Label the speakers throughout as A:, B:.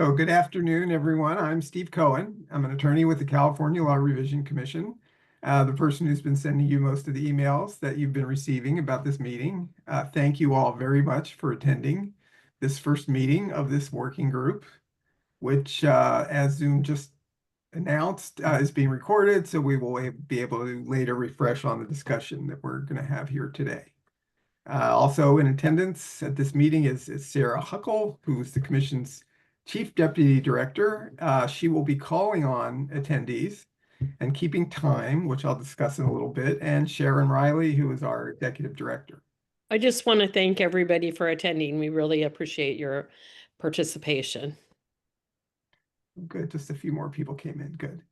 A: So good afternoon, everyone. I'm Steve Cohen. I'm an attorney with the California Law Revision Commission, the person who's been sending you most of the emails that you've been receiving about this meeting. Thank you all very much for attending this first meeting of this working group, which, as Zoom just announced, is being recorded, so we will be able to later refresh on the discussion that we're going to have here today. Also in attendance at this meeting is Sarah Huckle, who's the Commission's Chief Deputy Director. She will be calling on attendees and keeping time, which I'll discuss in a little bit, and Sharon Riley, who is our Executive Director.
B: I just want to thank everybody for attending. We really appreciate your participation.
A: Good, just a few more people came in. Good.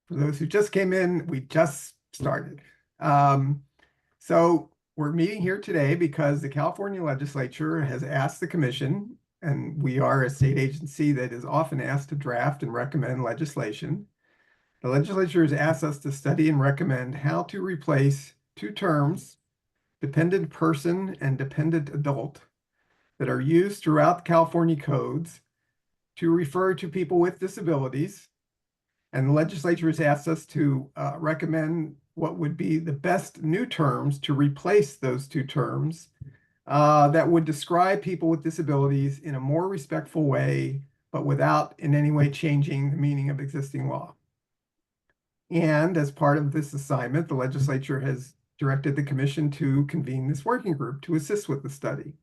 A: For those who just came in, we just started. So we're meeting here today because the California legislature has asked the Commission, and we are a state agency that is often asked to draft and recommend legislation. The legislature has asked us to study and recommend how to replace two terms, dependent person and dependent adult, that are used throughout the California codes to refer to people with disabilities. And the legislature has asked us to recommend what would be the best new terms to replace those two terms that would describe people with disabilities in a more respectful way, but without in any way changing the meaning of existing law. And as part of this assignment, the legislature has directed the Commission to convene this working group to assist with the study.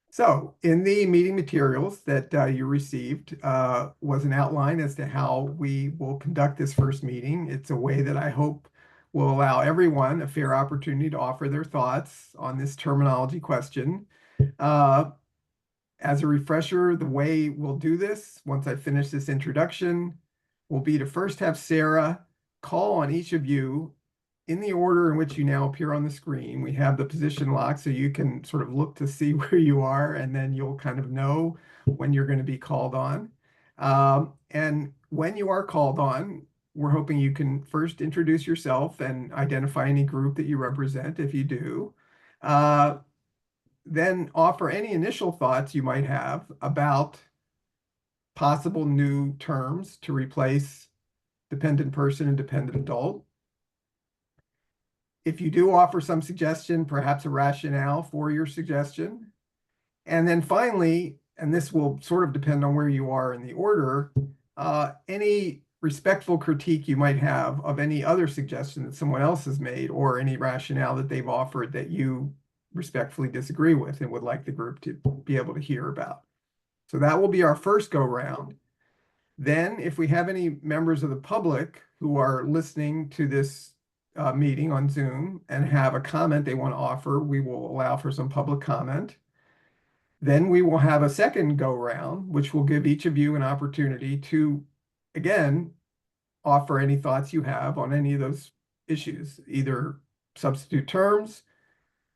A: So in the meeting materials that you received was an outline as to how we will conduct this first meeting. It's a way that I hope will allow everyone a fair opportunity to offer their thoughts on this terminology question. As a refresher, the way we'll do this, once I finish this introduction, will be to first have Sarah call on each of you in the order in which you now appear on the screen. We have the position lock so you can sort of look to see where you are, and then you'll kind of know when you're going to be called on. And when you are called on, we're hoping you can first introduce yourself and identify any group that you represent if you do. Then offer any initial thoughts you might have about possible new terms to replace dependent person and dependent adult. If you do offer some suggestion, perhaps a rationale for your suggestion. And then finally, and this will sort of depend on where you are in the order, any respectful critique you might have of any other suggestion that someone else has made or any rationale that they've offered that you respectfully disagree with and would like the group to be able to hear about. So that will be our first go round. Then if we have any members of the public who are listening to this meeting on Zoom and have a comment they want to offer, we will allow for some public comment. Then we will have a second go round, which will give each of you an opportunity to, again, offer any thoughts you have on any of those issues, either substitute terms,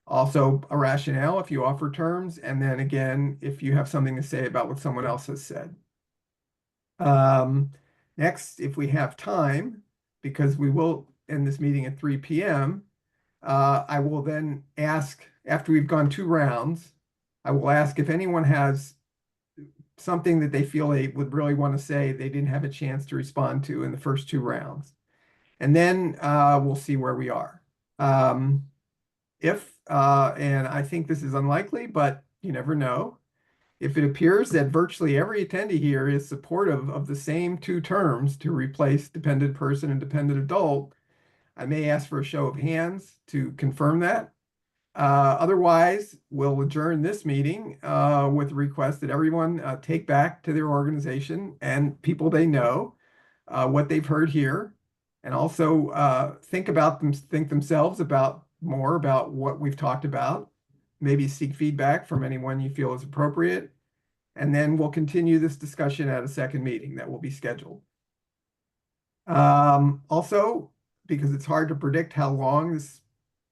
A: also a rationale if you offer terms, and then again, if you have something to say about what someone else has said. Next, if we have time, because we will end this meeting at 3 p.m., I will then ask, after we've gone 2 rounds, I will ask if anyone has something that they feel they would really want to say they didn't have a chance to respond to in the first 2 rounds. And then we'll see where we are. And I think this is unlikely, but you never know. If it appears that virtually every attendee here is supportive of the same 2 terms to replace dependent person and dependent adult, I may ask for a show of hands to confirm that. Otherwise, we'll adjourn this meeting with a request that everyone take back to their organization and people they know what they've heard here, and also think themselves about more about what we've talked about. Maybe seek feedback from anyone you feel is appropriate, and then we'll continue this discussion at a second meeting that will be scheduled. Also, because it's hard to predict how long this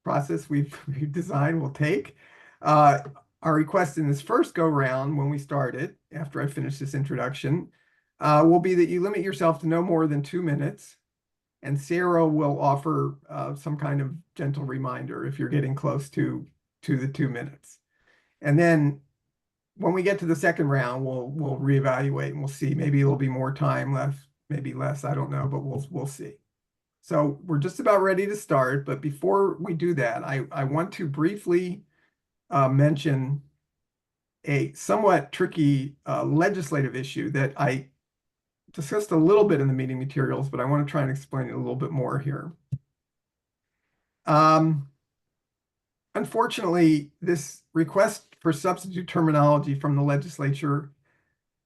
A: process we've designed will take, our request in this first go round when we start it, after I finish this introduction, will be that you limit yourself to no more than 2 minutes, and Sarah will offer some kind of gentle reminder if you're getting close to the 2 minutes. And then when we get to the second round, we'll reevaluate and we'll see. Maybe it'll be more time left, maybe less. I don't know, but we'll see. So we're just about ready to start. But before we do that, I want to briefly mention a somewhat tricky legislative issue that I discussed a little bit in the meeting materials, but I want to try and explain it a little bit more here. Unfortunately, this request for substitute terminology from the legislature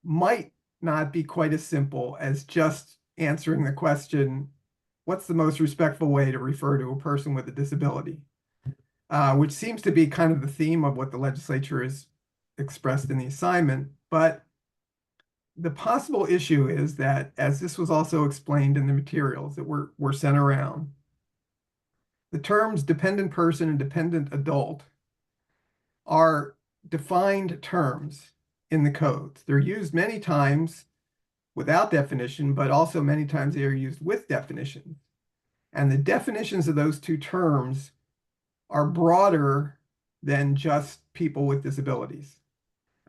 A: might not be quite as simple as just answering the question, what's the most respectful way to refer to a person with a disability? Which seems to be kind of the theme of what the legislature has expressed in the assignment. But the possible issue is that, as this was also explained in the materials that were sent around, the terms dependent person and dependent adult are defined terms in the codes. They're used many times without definition, but also many times they are used with definitions. And the definitions of those two terms are broader than just people with disabilities.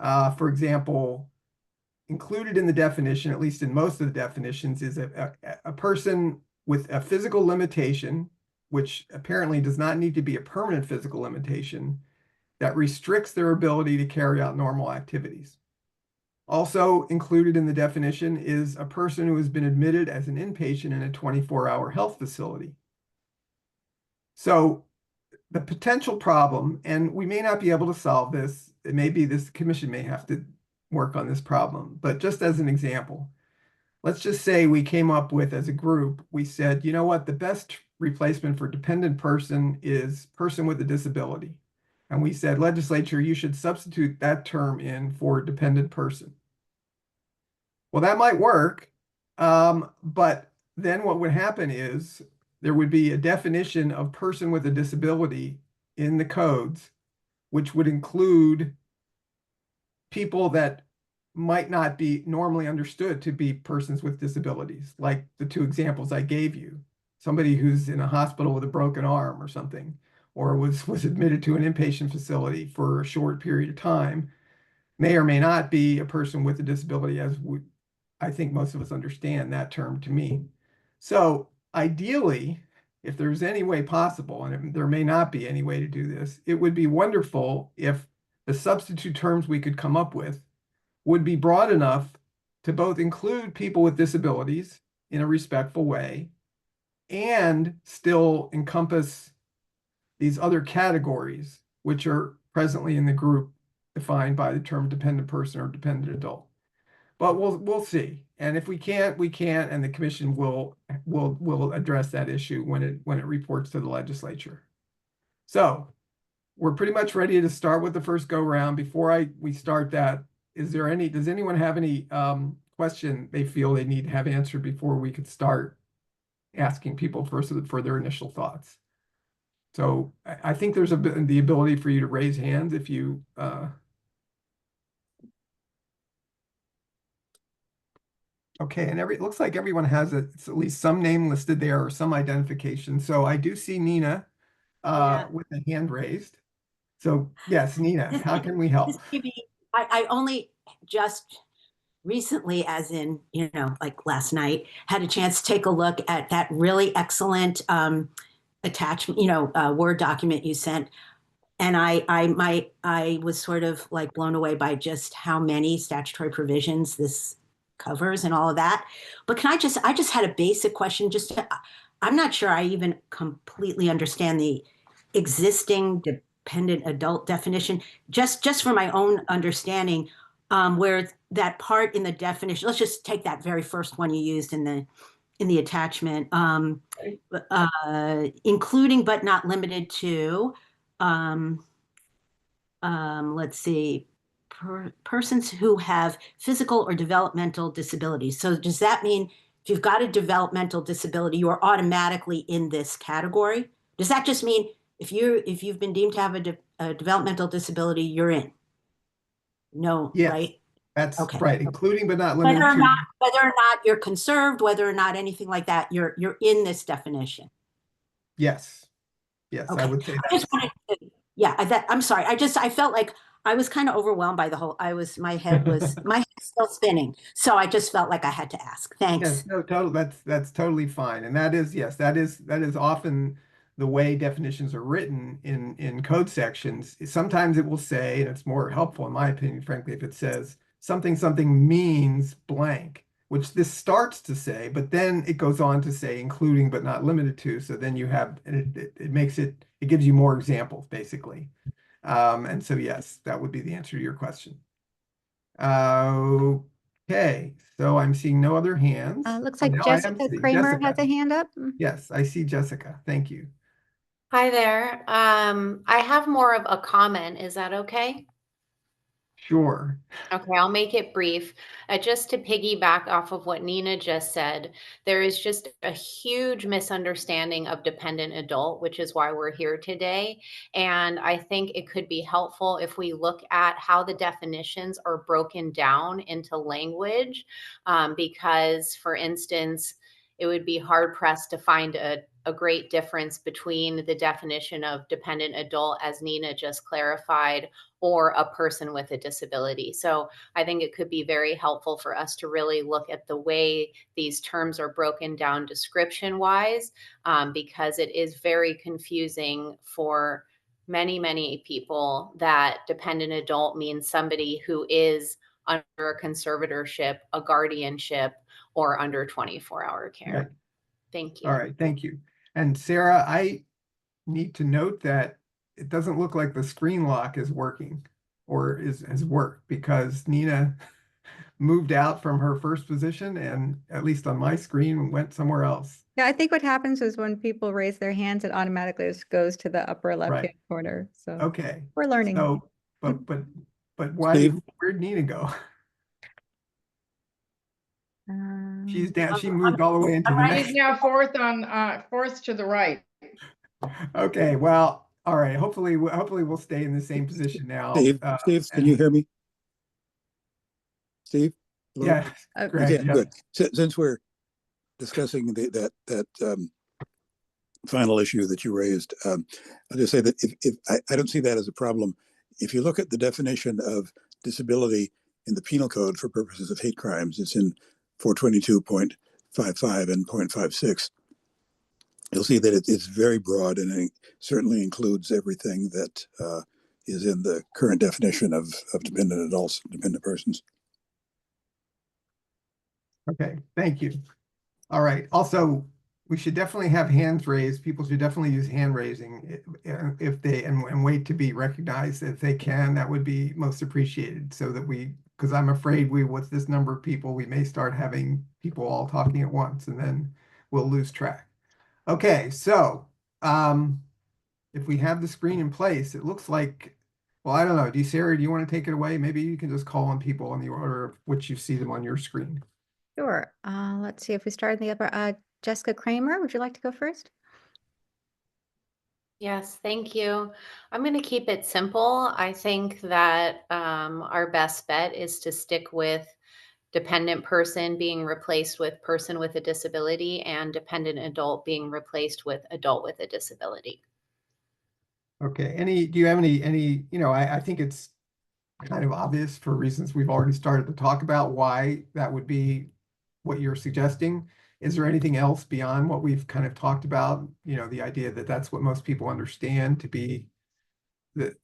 A: For example, included in the definition, at least in most of the definitions, is a person with a physical limitation, which apparently does not need to be a permanent physical limitation, that restricts their ability to carry out normal activities. Also included in the definition is a person who has been admitted as an inpatient in a 24-hour health facility. So the potential problem, and we may not be able to solve this, it may be this commission may have to work on this problem, but just as an example, let's just say we came up with, as a group, we said, you know what, the best replacement for dependent person is person with a disability. And we said, legislature, you should substitute that term in for dependent person. Well, that might work, but then what would happen is there would be a definition of person with a disability in the codes, which would include people that might not be normally understood to be persons with disabilities, like the two examples I gave you. Somebody who's in a hospital with a broken arm or something, or was admitted to an inpatient facility for a short period of time, may or may not be a person with a disability, as I think most of us understand that term to mean. So ideally, if there's any way possible, and there may not be any way to do this, it would be wonderful if the substitute terms we could come up with would be broad enough to both include people with disabilities in a respectful way and still encompass these other categories, which are presently in the group defined by the term dependent person or dependent adult. But we'll see. And if we can't, we can't, and the commission will address that issue when it reports to the legislature. So we're pretty much ready to start with the first go round. Before we start that, does anyone have any question they feel they need to have answered before we could start asking people for their initial thoughts? So I think there's the ability for you to raise hands if you okay, and it looks like everyone has it's at least some name listed there or some identification. So I do see Nina with a hand raised. So yes, Nina, how can we help?
C: I only just recently, as in, like last night, had a chance to take a look at that really excellent attachment, Word document you sent. And I was sort of like blown away by just how many statutory provisions this covers and all of that. But I just had a basic question. I'm not sure I even completely understand the existing dependent adult definition. Just for my own understanding, where that part in the definition, let's just take that very first one you used in the attachment, including but not limited to, let's see, persons who have physical or developmental disabilities. So does that mean if you've got a developmental disability, you are automatically in this category? Does that just mean if you've been deemed to have a developmental disability, you're in? No,
A: yes,
C: right?
A: That's
C: okay.
A: Right, including but not limited
C: to. Whether or not you're conserved, whether or not anything like that, you're in this definition.
A: Yes. Yes, okay. I would say that.
C: I just wanted to, I'm sorry. I felt like I was kind of overwhelmed by the whole, my head was still spinning. So I just felt like I had to ask. Thanks.
A: Yes, no, total, that's totally fine. And that is, yes, that is often the way definitions are written in code sections. Sometimes it will say, and it's more helpful in my opinion, frankly, if it says something something means blank, which this starts to say, but then it goes on to say including but not limited to. So then you have, and it makes it gives you more examples basically. And so yes, that would be the answer to your question. Okay, so I'm seeing no other hands.
D: Looks
A: Oh,
D: like
A: now I am
D: Jessica
A: seeing
D: Kramer has
A: Jessica.
D: a hand up.
A: Yes, I see Jessica. Thank you.
E: Hi there. I have more of a comment. Is that okay?
A: Sure.
E: Okay, I'll make it brief. Just to piggyback off of what Nina just said, there is just a huge misunderstanding of dependent adult, which is why we're here today. And I think it could be helpful if we look at how the definitions are broken down into language, because, for instance, it would be hard pressed to find a great difference between the definition of dependent adult, as Nina just clarified, or a person with a disability. So I think it could be very helpful for us to really look at the way these terms are broken down description wise, because it is very confusing for many, many people that dependent adult means somebody who is under a conservatorship, a guardianship, or under 24-hour care.
A: Right.
E: Thank you.
A: All right, thank you. And Sarah, I need to note that it doesn't look like the screen lock is working or has worked because Nina moved out from her first position and at least on my screen went somewhere else.
D: Yeah, I think what happens is when people raise their hands, it automatically just goes to the upper left-hand corner. So
A: Okay.
D: we're learning.
A: So, but why where'd Nina go? She's down, she moved all the way into the
F: She's
A: next.
F: now fourth to the right.
A: Okay, well, all right. Hopefully we'll stay in the same position now.
G: Steve, can you hear me? Steve? Hello?
A: Yeah, Greg,
G: Okay,
A: yeah.
G: good. Since we're discussing that final issue that you raised, I'll just say that if I don't see that as a problem. If you look at the definition of disability in the penal code for purposes of hate crimes, it's in 422.55 and 0.56. You'll see that it's very broad and it certainly includes everything that is in the current definition of dependent adults, dependent persons.
A: Okay, thank you. All right. Also, we should definitely have hands raised. People should definitely use hand raising if they and wait to be recognized if they can. That would be most appreciated so that because I'm afraid with this number of people, we may start having people all talking at once and then we'll lose track. Okay, so if we have the screen in place, it looks like, well, I don't know. Sarah, do you want to take it away? Maybe you can just call on people in the order of which you see them on your screen.
D: Sure. Let's see if we start in the upper. Jessica Kramer, would you like to go first?
E: Yes, thank you. I'm going to keep it simple. I think that our best bet is to stick with dependent person being replaced with person with a disability and dependent adult being replaced with adult with a disability.
A: Okay. Do you have any, I think it's kind of obvious for reasons we've already started to talk about why that would be what you're suggesting. Is there anything else beyond what we've kind of talked about? The idea that that's what most people understand to be the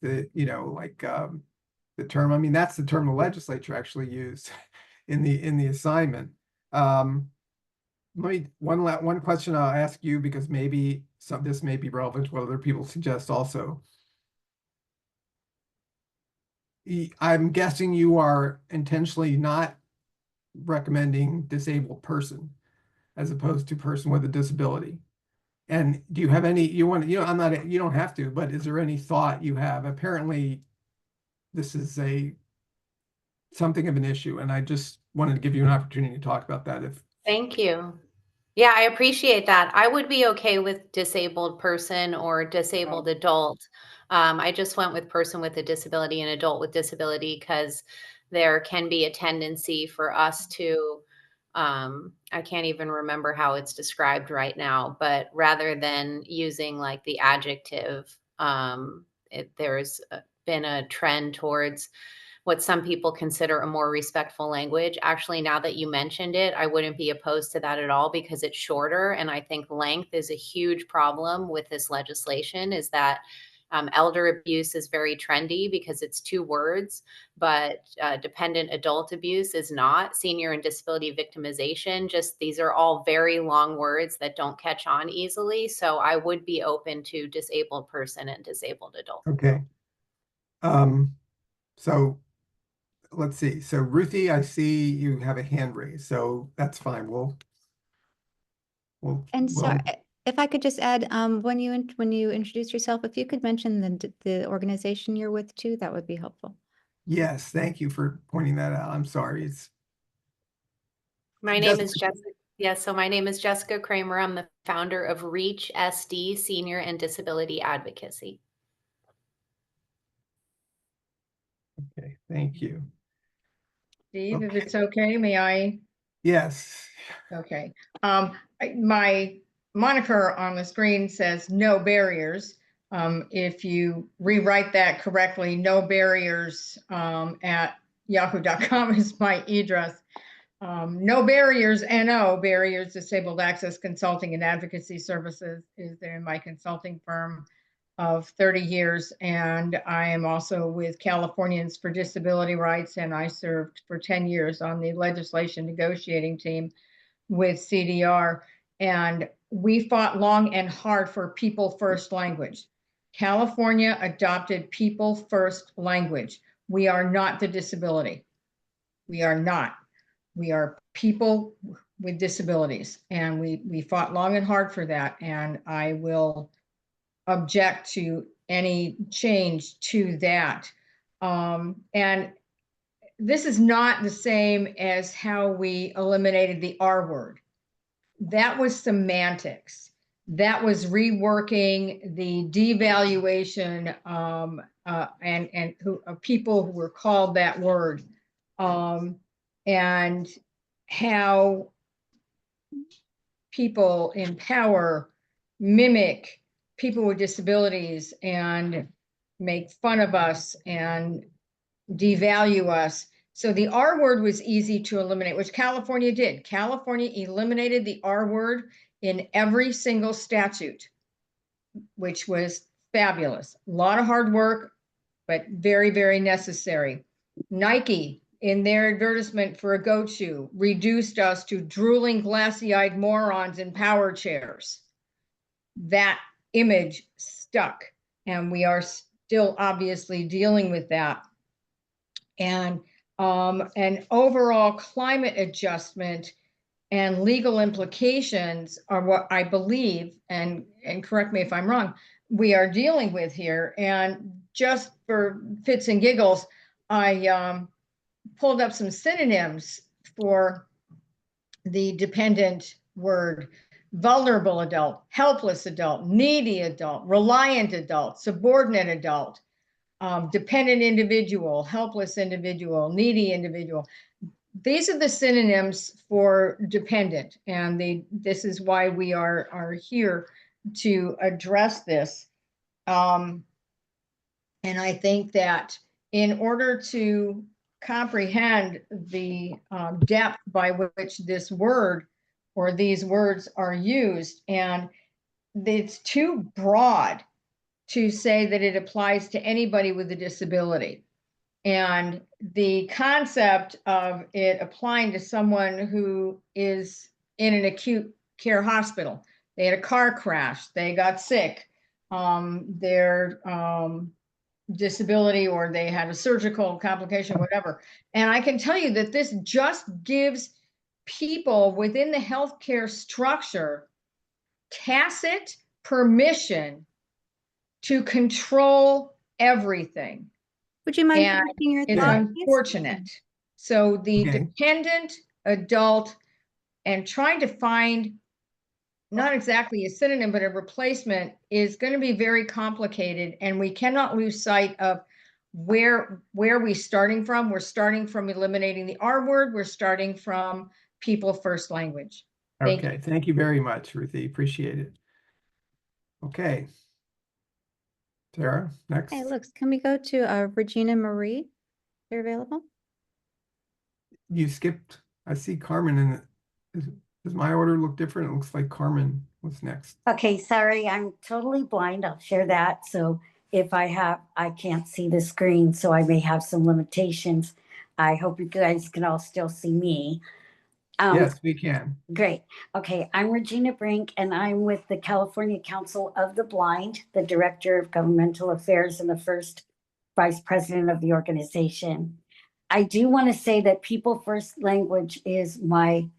A: term. I mean, that's the term the legislature actually used in the assignment. One question I'll ask you because maybe this may be relevant to what other people suggest also. I'm guessing you are intentionally not recommending disabled person as opposed to person with a disability. And do you have any, you don't have to, but is there any thought you have? Apparently this is something of an issue, and I just wanted to give you an opportunity to talk about that.
E: Thank you. Yeah, I appreciate that. I would be okay with disabled person or disabled adult. I just went with person with a disability and adult with disability because there can be a tendency for us to, I can't even remember how it's described right now, but rather than using like the adjective, there's been a trend towards what some people consider a more respectful language. Actually, now that you mentioned it, I wouldn't be opposed to that at all because it's shorter. And I think length is a huge problem with this legislation, is that elder abuse is very trendy because it's 2 words, but dependent adult abuse is not. Senior and disability victimization, just these are all very long words that don't catch on easily. So I would be open to disabled person and disabled adult.
A: Okay. So let's see. So Ruthie, I see you have a hand raised, so that's fine. We'll
D: And so if I could just add, when you introduce yourself, if you could mention the organization you're with too, that would be helpful.
A: yes, thank you for pointing that out. I'm sorry. It's
E: My name is Jessica. Yes, so my name is Jessica Kramer. I'm the founder of Reach SD Senior and Disability Advocacy.
A: okay. Thank you.
F: Steve, if
A: Okay.
F: it's okay, may I?
A: Yes.
F: Okay. My moniker on the screen says no barriers. If you rewrite that correctly, no barriers at yahoo.com is my address. No barriers, NO, Barriers Disabled Access Consulting and Advocacy Services is there in my consulting firm of 30 years. And I am also with Californians for Disability Rights, and I served for 10 years on the legislation negotiating team with CDR. And we fought long and hard for people first language. California adopted people first language. We are not the disability. We are not. We are people with disabilities, and we fought long and hard for that. And I will object to any change to that. And this is not the same as how we eliminated the R word. That was semantics. That was reworking the devaluation and people who were called that word, and how people in power mimic people with disabilities and make fun of us and devalue us. So the R word was easy to eliminate, which California did. California eliminated the R word in every single statute, which was fabulous. A lot of hard work, but very, very necessary. Nike, in their advertisement for a goat shoe, reduced us to drooling, glassy-eyed morons in power chairs. That image stuck, and we are still obviously dealing with that. And an overall climate adjustment and legal implications are what I believe, and correct me if I'm wrong, we are dealing with here. And just for fits and giggles, I pulled up some synonyms for the dependent word: vulnerable adult, helpless adult, needy adult, reliant adult, subordinate adult, dependent individual, helpless individual, needy individual. These are the synonyms for dependent, and this is why we are here to address this. And I think that in order to comprehend the depth by which this word or these words are used, and it's too broad to say that it applies to anybody with a disability. And the concept of it applying to someone who is in an acute care hospital, they had a car crash, they got sick, their disability, or they had a surgical complication, whatever. And I can tell you that this just gives people within the healthcare structure tacit permission to control everything.
D: Would you mind
F: And
D: finishing your
F: it's
D: thought, please?
F: unfortunate. So the
A: Okay.
F: dependent adult, and trying to find not exactly a synonym, but a replacement, is going to be very complicated. And we cannot lose sight of where we're starting from. We're starting from eliminating the R word. We're starting from people first language. Thank you.
A: Okay, thank you very much, Ruthie. Appreciate it. Okay. Sarah, next.
D: Hey, looks, can we go to Regina Marie? You're available?
A: You skipped, I see Carmen in it. Does my order look different? It looks like Carmen was next.
H: Okay, sorry, I'm totally blind. I'll share that. So if I can't see the screen, so I may have some limitations. I hope you guys can all still see me.
A: Yes, we can.
H: Great. Okay, I'm Regina Brink, and I'm with the California Council of the Blind, the Director of Governmental Affairs and the first Vice President of the organization. I do want to say that People First language is one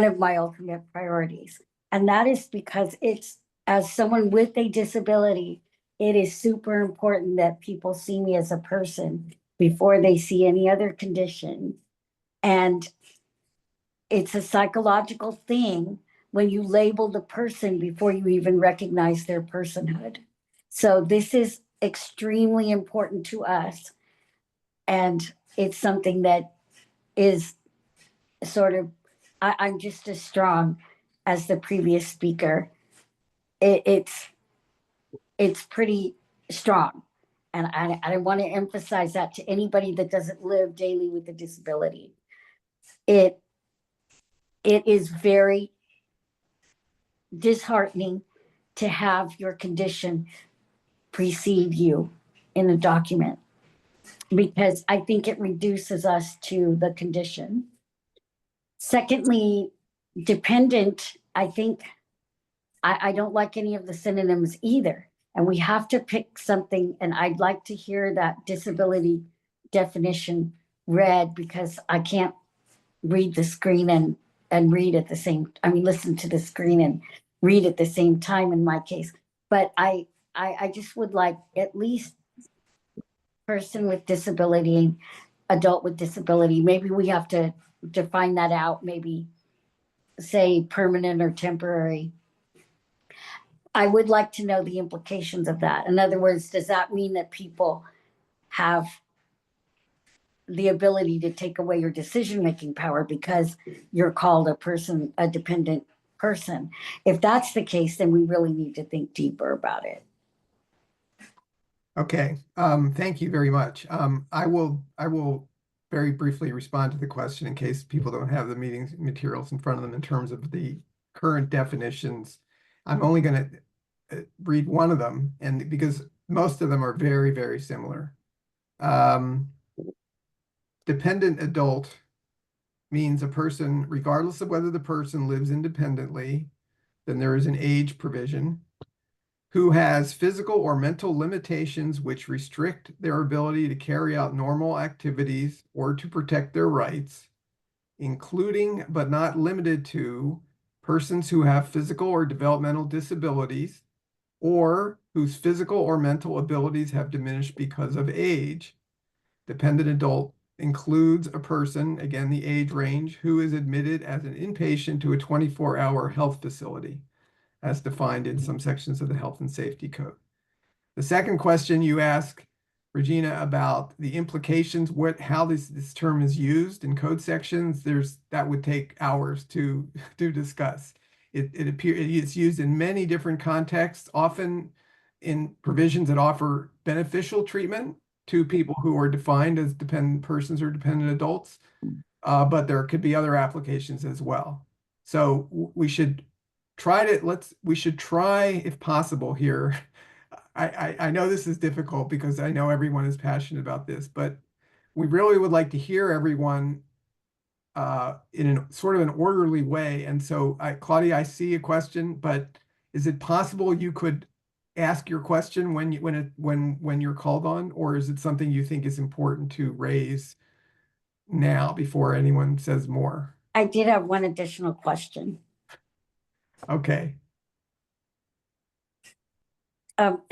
H: of my ultimate priorities. And that is because it's, as someone with a disability, it is super important that people see me as a person before they see any other condition. And it's a psychological thing when you label the person before you even recognize their personhood. So this is extremely important to us. And it's something that is sort of, I'm just as strong as the previous speaker. It's pretty strong. And I want to emphasize that to anybody that doesn't live daily with a disability. It is very disheartening to have your condition precede you in a document, because I think it reduces us to the condition. Secondly, dependent, I think I don't like any of the synonyms either. And we have to pick something, and I'd like to hear that disability definition read, because I can't read the screen and read at the same, listen to the screen and read at the same time in my case. But I just would like at least person with disability, adult with disability. Maybe we have to define that out, maybe say permanent or temporary. I would like to know the implications of that. In other words, does that mean that people have the ability to take away your decision-making power because you're called a dependent person? If that's the case, then we really need to think deeper about it.
A: Okay, thank you very much. I will very briefly respond to the question in case people don't have the meeting materials in front of them in terms of the current definitions. I'm only going to read one of them, and because most of them are very, very similar. Dependent adult means a person, regardless of whether the person lives independently, then there is an age provision, who has physical or mental limitations which restrict their ability to carry out normal activities or to protect their rights, including but not limited to persons who have physical or developmental disabilities or whose physical or mental abilities have diminished because of age. Dependent adult includes a person, again, the age range, who is admitted as an inpatient to a 24-hour health facility, as defined in some sections of the Health and Safety Code. The second question you ask, Regina, about the implications, how this term is used in code sections, that would take hours to discuss. It's used in many different contexts, often in provisions that offer beneficial treatment to people who are defined as dependent persons or dependent adults, but there could be other applications as well. So we should try, if possible here. I know this is difficult because I know everyone is passionate about this, but we really would like to hear everyone in sort of an orderly way. And so, Claudia, I see a question, but is it possible you could ask your question when you're called on, or is it something you think is important to raise now before anyone says more?
H: I did have one additional question.
A: Okay.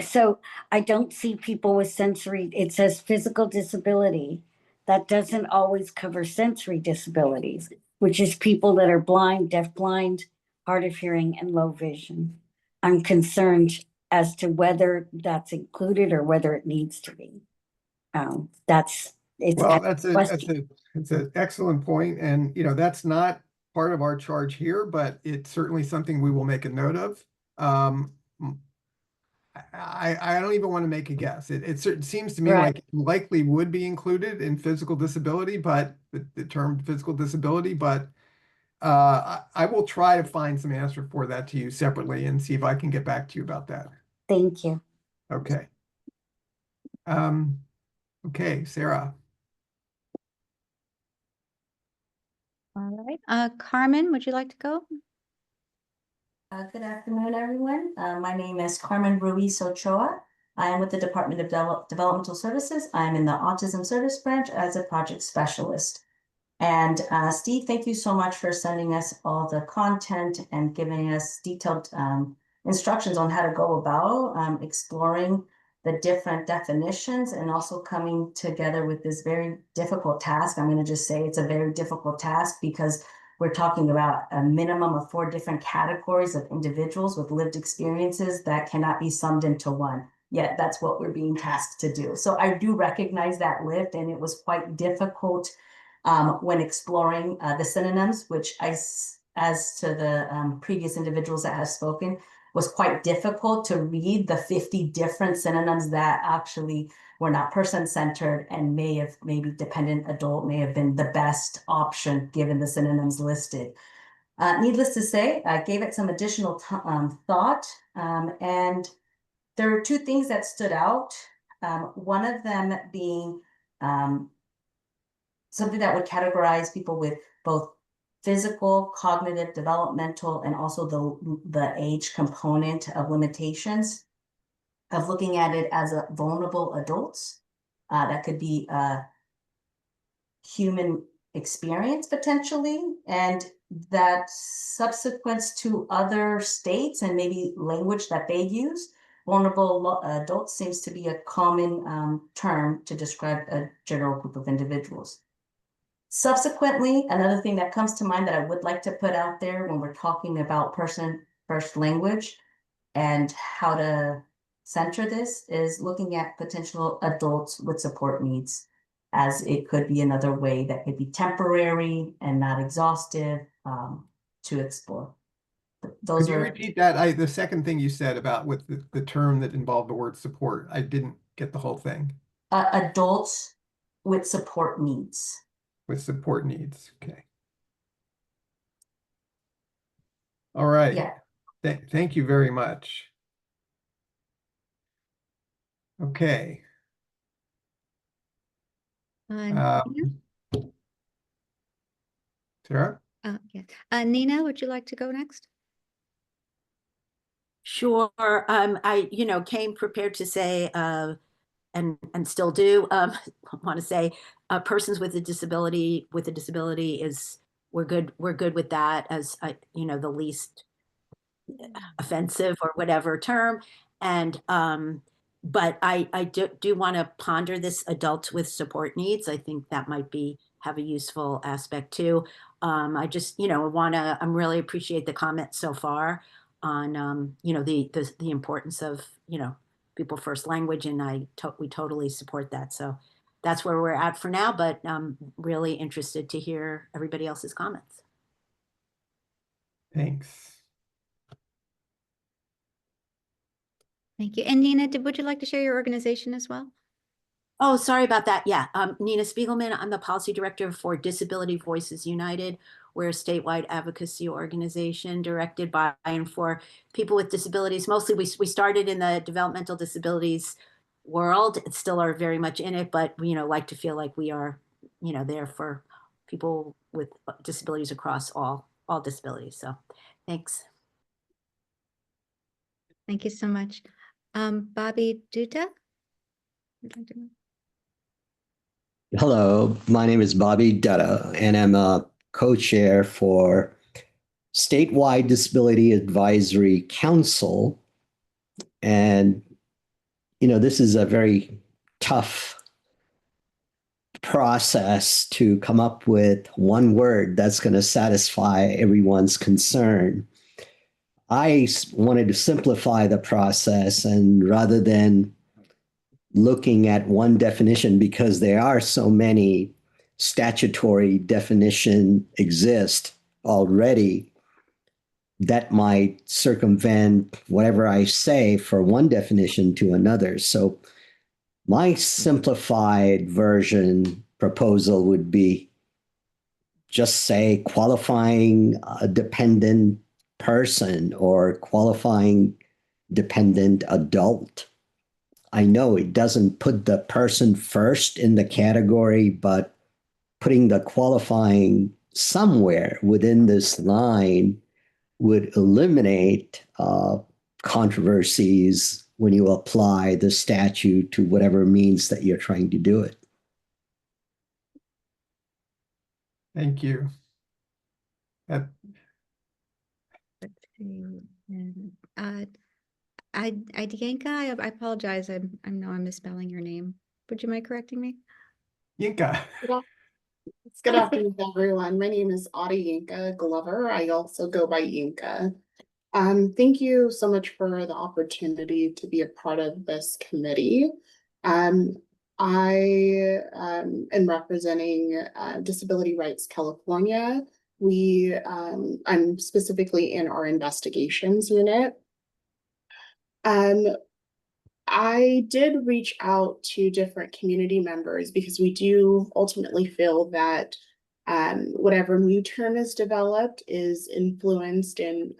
H: So I don't see people with sensory, it says physical disability. That doesn't always cover sensory disabilities, which is people that are blind, deafblind, hard of hearing, and low vision. I'm concerned as to whether that's included or whether it needs to be. It's
A: an excellent point, and that's not part of our charge here, but it's certainly something we will make a note of. I don't even want to make a guess. It seems to me
H: Right.
A: like it likely would be included in physical disability, but the term physical disability, but I will try to find some answer for that to you separately and see if I can get back to you about that.
H: Thank you.
A: Okay. Okay, Sarah.
D: All right. Carmen, would you like to go?
I: Good afternoon, everyone. My name is Carmen Ruiz Ochoa. I am with the Department of Developmental Services. I'm in the Autism Service Branch as a project specialist. And Steve, thank you so much for sending us all the content and giving us detailed instructions on how to go about exploring the different definitions and also coming together with this very difficult task. I'm going to just say it's a very difficult task because we're talking about a minimum of 4 different categories of individuals with lived experiences that cannot be summed into one. Yet that's what we're being tasked to do. So I do recognize that lift, and it was quite difficult when exploring the synonyms, which as to the previous individuals that have spoken, was quite difficult to read the 50 different synonyms that actually were not person-centered and maybe dependent adult may have been the best option given the synonyms listed. Needless to say, I gave it some additional thought, and there are 2 things that stood out. One of them being something that would categorize people with both physical, cognitive, developmental, and also the age component of limitations, of looking at it as a vulnerable adults. That could be a human experience potentially, and that subsequent to other states and maybe language that they use, vulnerable adults seems to be a common term to describe a general group of individuals. Subsequently, another thing that comes to mind that I would like to put out there when we're talking about person first language and how to center this is looking at potential adults with support needs, as it could be another way that could be temporary and not exhaustive to explore. Those
A: Could you
I: are
A: repeat that? The second thing you said about with the term that involved the word support. I didn't get the whole thing.
I: Adults with support needs.
A: With support needs. Okay. All right.
I: Yeah.
A: Thank you very much. Okay.
D: Nina?
A: Sarah?
D: Yeah. Nina, would you like to go next?
C: Sure. I, came prepared to say, and still do, want to say, persons with a disability is, we're good with that as, the least offensive or whatever term. And, but I do want to ponder this adults with support needs. I think that might have a useful aspect too. I just, I'm really appreciate the comments so far on, the importance of, people first language, and we totally support that. So that's where we're at for now, but I'm really interested to hear everybody else's comments.
A: Thanks.
D: Thank you. And Nina, would you like to share your organization as well?
C: Oh, sorry about that. Yeah. Nina Spiegelman, I'm the policy director for Disability Voices United. We're a statewide advocacy organization directed by and for people with disabilities. Mostly we started in the developmental disabilities world. It still are very much in it, but like to feel like we are, there for people with disabilities across all disabilities. So thanks.
D: Thank you so much. Bobby Dutta?
J: Hello, my name is Bobby Dutta, and I'm a co-chair for Statewide Disability Advisory Council. And, this is a very tough process to come up with one word that's going to satisfy everyone's concern. I wanted to simplify the process, and rather than looking at one definition, because there are so many statutory definition exist already, that might circumvent whatever I say for one definition to another. So my simplified version proposal would be just say qualifying a dependent person or qualifying dependent adult. I know it doesn't put the person first in the category, but putting the qualifying somewhere within this line would eliminate controversies when you apply the statute to whatever means that you're trying to do it.
A: Thank you. That,
D: Let's see. Idianka, I apologize. I know I'm misspelling your name. Would you mind correcting me?
A: Yinka.
K: Good afternoon, everyone. My name is Audie Yinka Glover. I also go by Yinka. Thank you so much for the opportunity to be a part of this committee. I am representing Disability Rights California. I'm specifically in our investigations unit. I did reach out to different community members because we do ultimately feel that whatever new term is developed is influenced and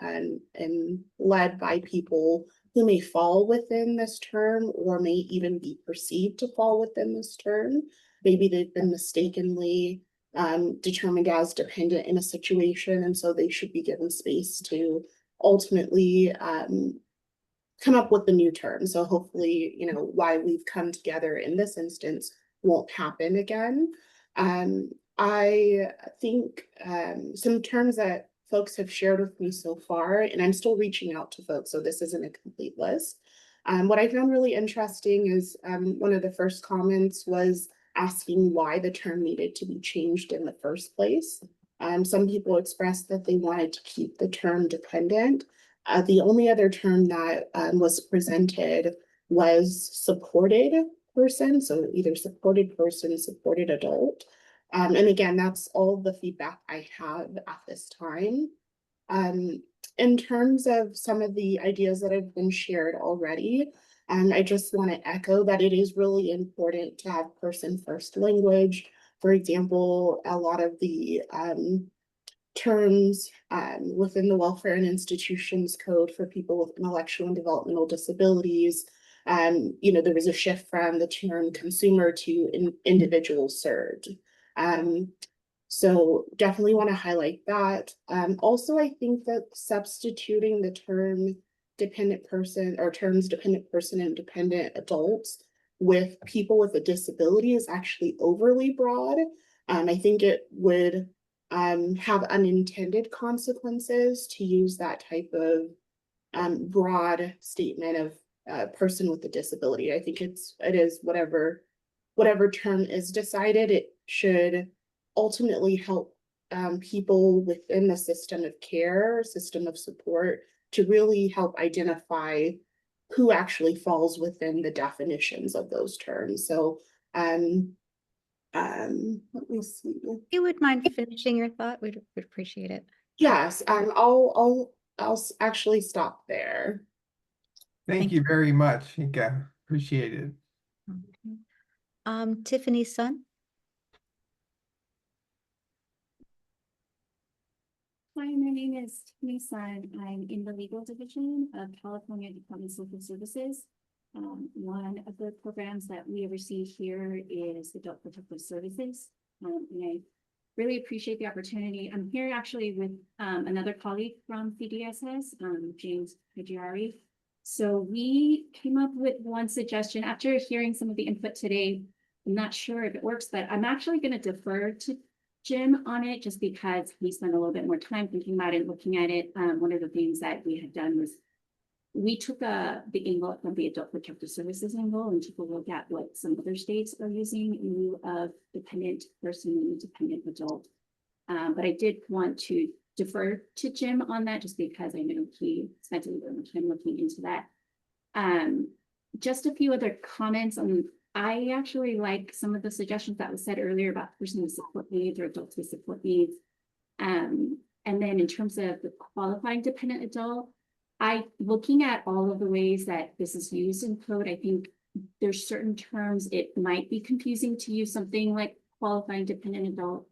K: led by people who may fall within this term or may even be perceived to fall within this term. Maybe they've been mistakenly determined as dependent in a situation, and so they should be given space to ultimately come up with the new term. So hopefully, you know, why we've come together in this instance won't happen again. I think some terms that folks have shared with me so far, and I'm still reaching out to folks, so this isn't a complete list. What I found really interesting is one of the first comments was asking why the term needed to be changed in the first place. Some people expressed that they wanted to keep the term dependent. The only other term that was presented was supported person, so either supported person, supported adult. And again, that's all the feedback I have at this time. In terms of some of the ideas that have been shared already, I just want to echo that it is really important to have person first language. For example, a lot of the terms within the Welfare and Institutions Code for people with intellectual and developmental disabilities, you know, there was a shift from the term consumer to individual served. So definitely want to highlight that. Also, I think that substituting the term dependent person or terms dependent person and dependent adults with people with a disability is actually overly broad. I think it would have unintended consequences to use that type of broad statement of person with a disability. I think it is whatever term is decided, it should ultimately help people within the system of care, system of support, to really help identify who actually falls within the definitions of those terms. So let me see.
D: If you would mind finishing your thought, we'd appreciate it.
K: Yes, I'll actually stop there.
A: Thank you very much, Yinka. Appreciate it.
D: Okay. Tiffany Sun.
L: Hi, my name is Tiffany Sun. I'm in the legal division of California Department of Social Services. One of the programs that we oversee here is Adult Protective Services. And I really appreciate the opportunity. I'm here actually with another colleague from CDSS, James Pagiari. So we came up with one suggestion after hearing some of the input today. I'm not sure if it works, but I'm actually going to defer to Jim on it just because we spent a little bit more time thinking about it, looking at it. One of the things that we had done was we took the angle from the Adult Protective Services angle and took a look at what some other states are using in lieu of dependent person and dependent adult. But I did want to defer to Jim on that just because I know he spent a little bit more time looking into that. Just a few other comments on. I actually like some of the suggestions that was said earlier about person with support needs or adults with support needs. And then in terms of the qualifying dependent adult, looking at all of the ways that this is used in code, I think there's certain terms it might be confusing to use something like qualifying dependent adult.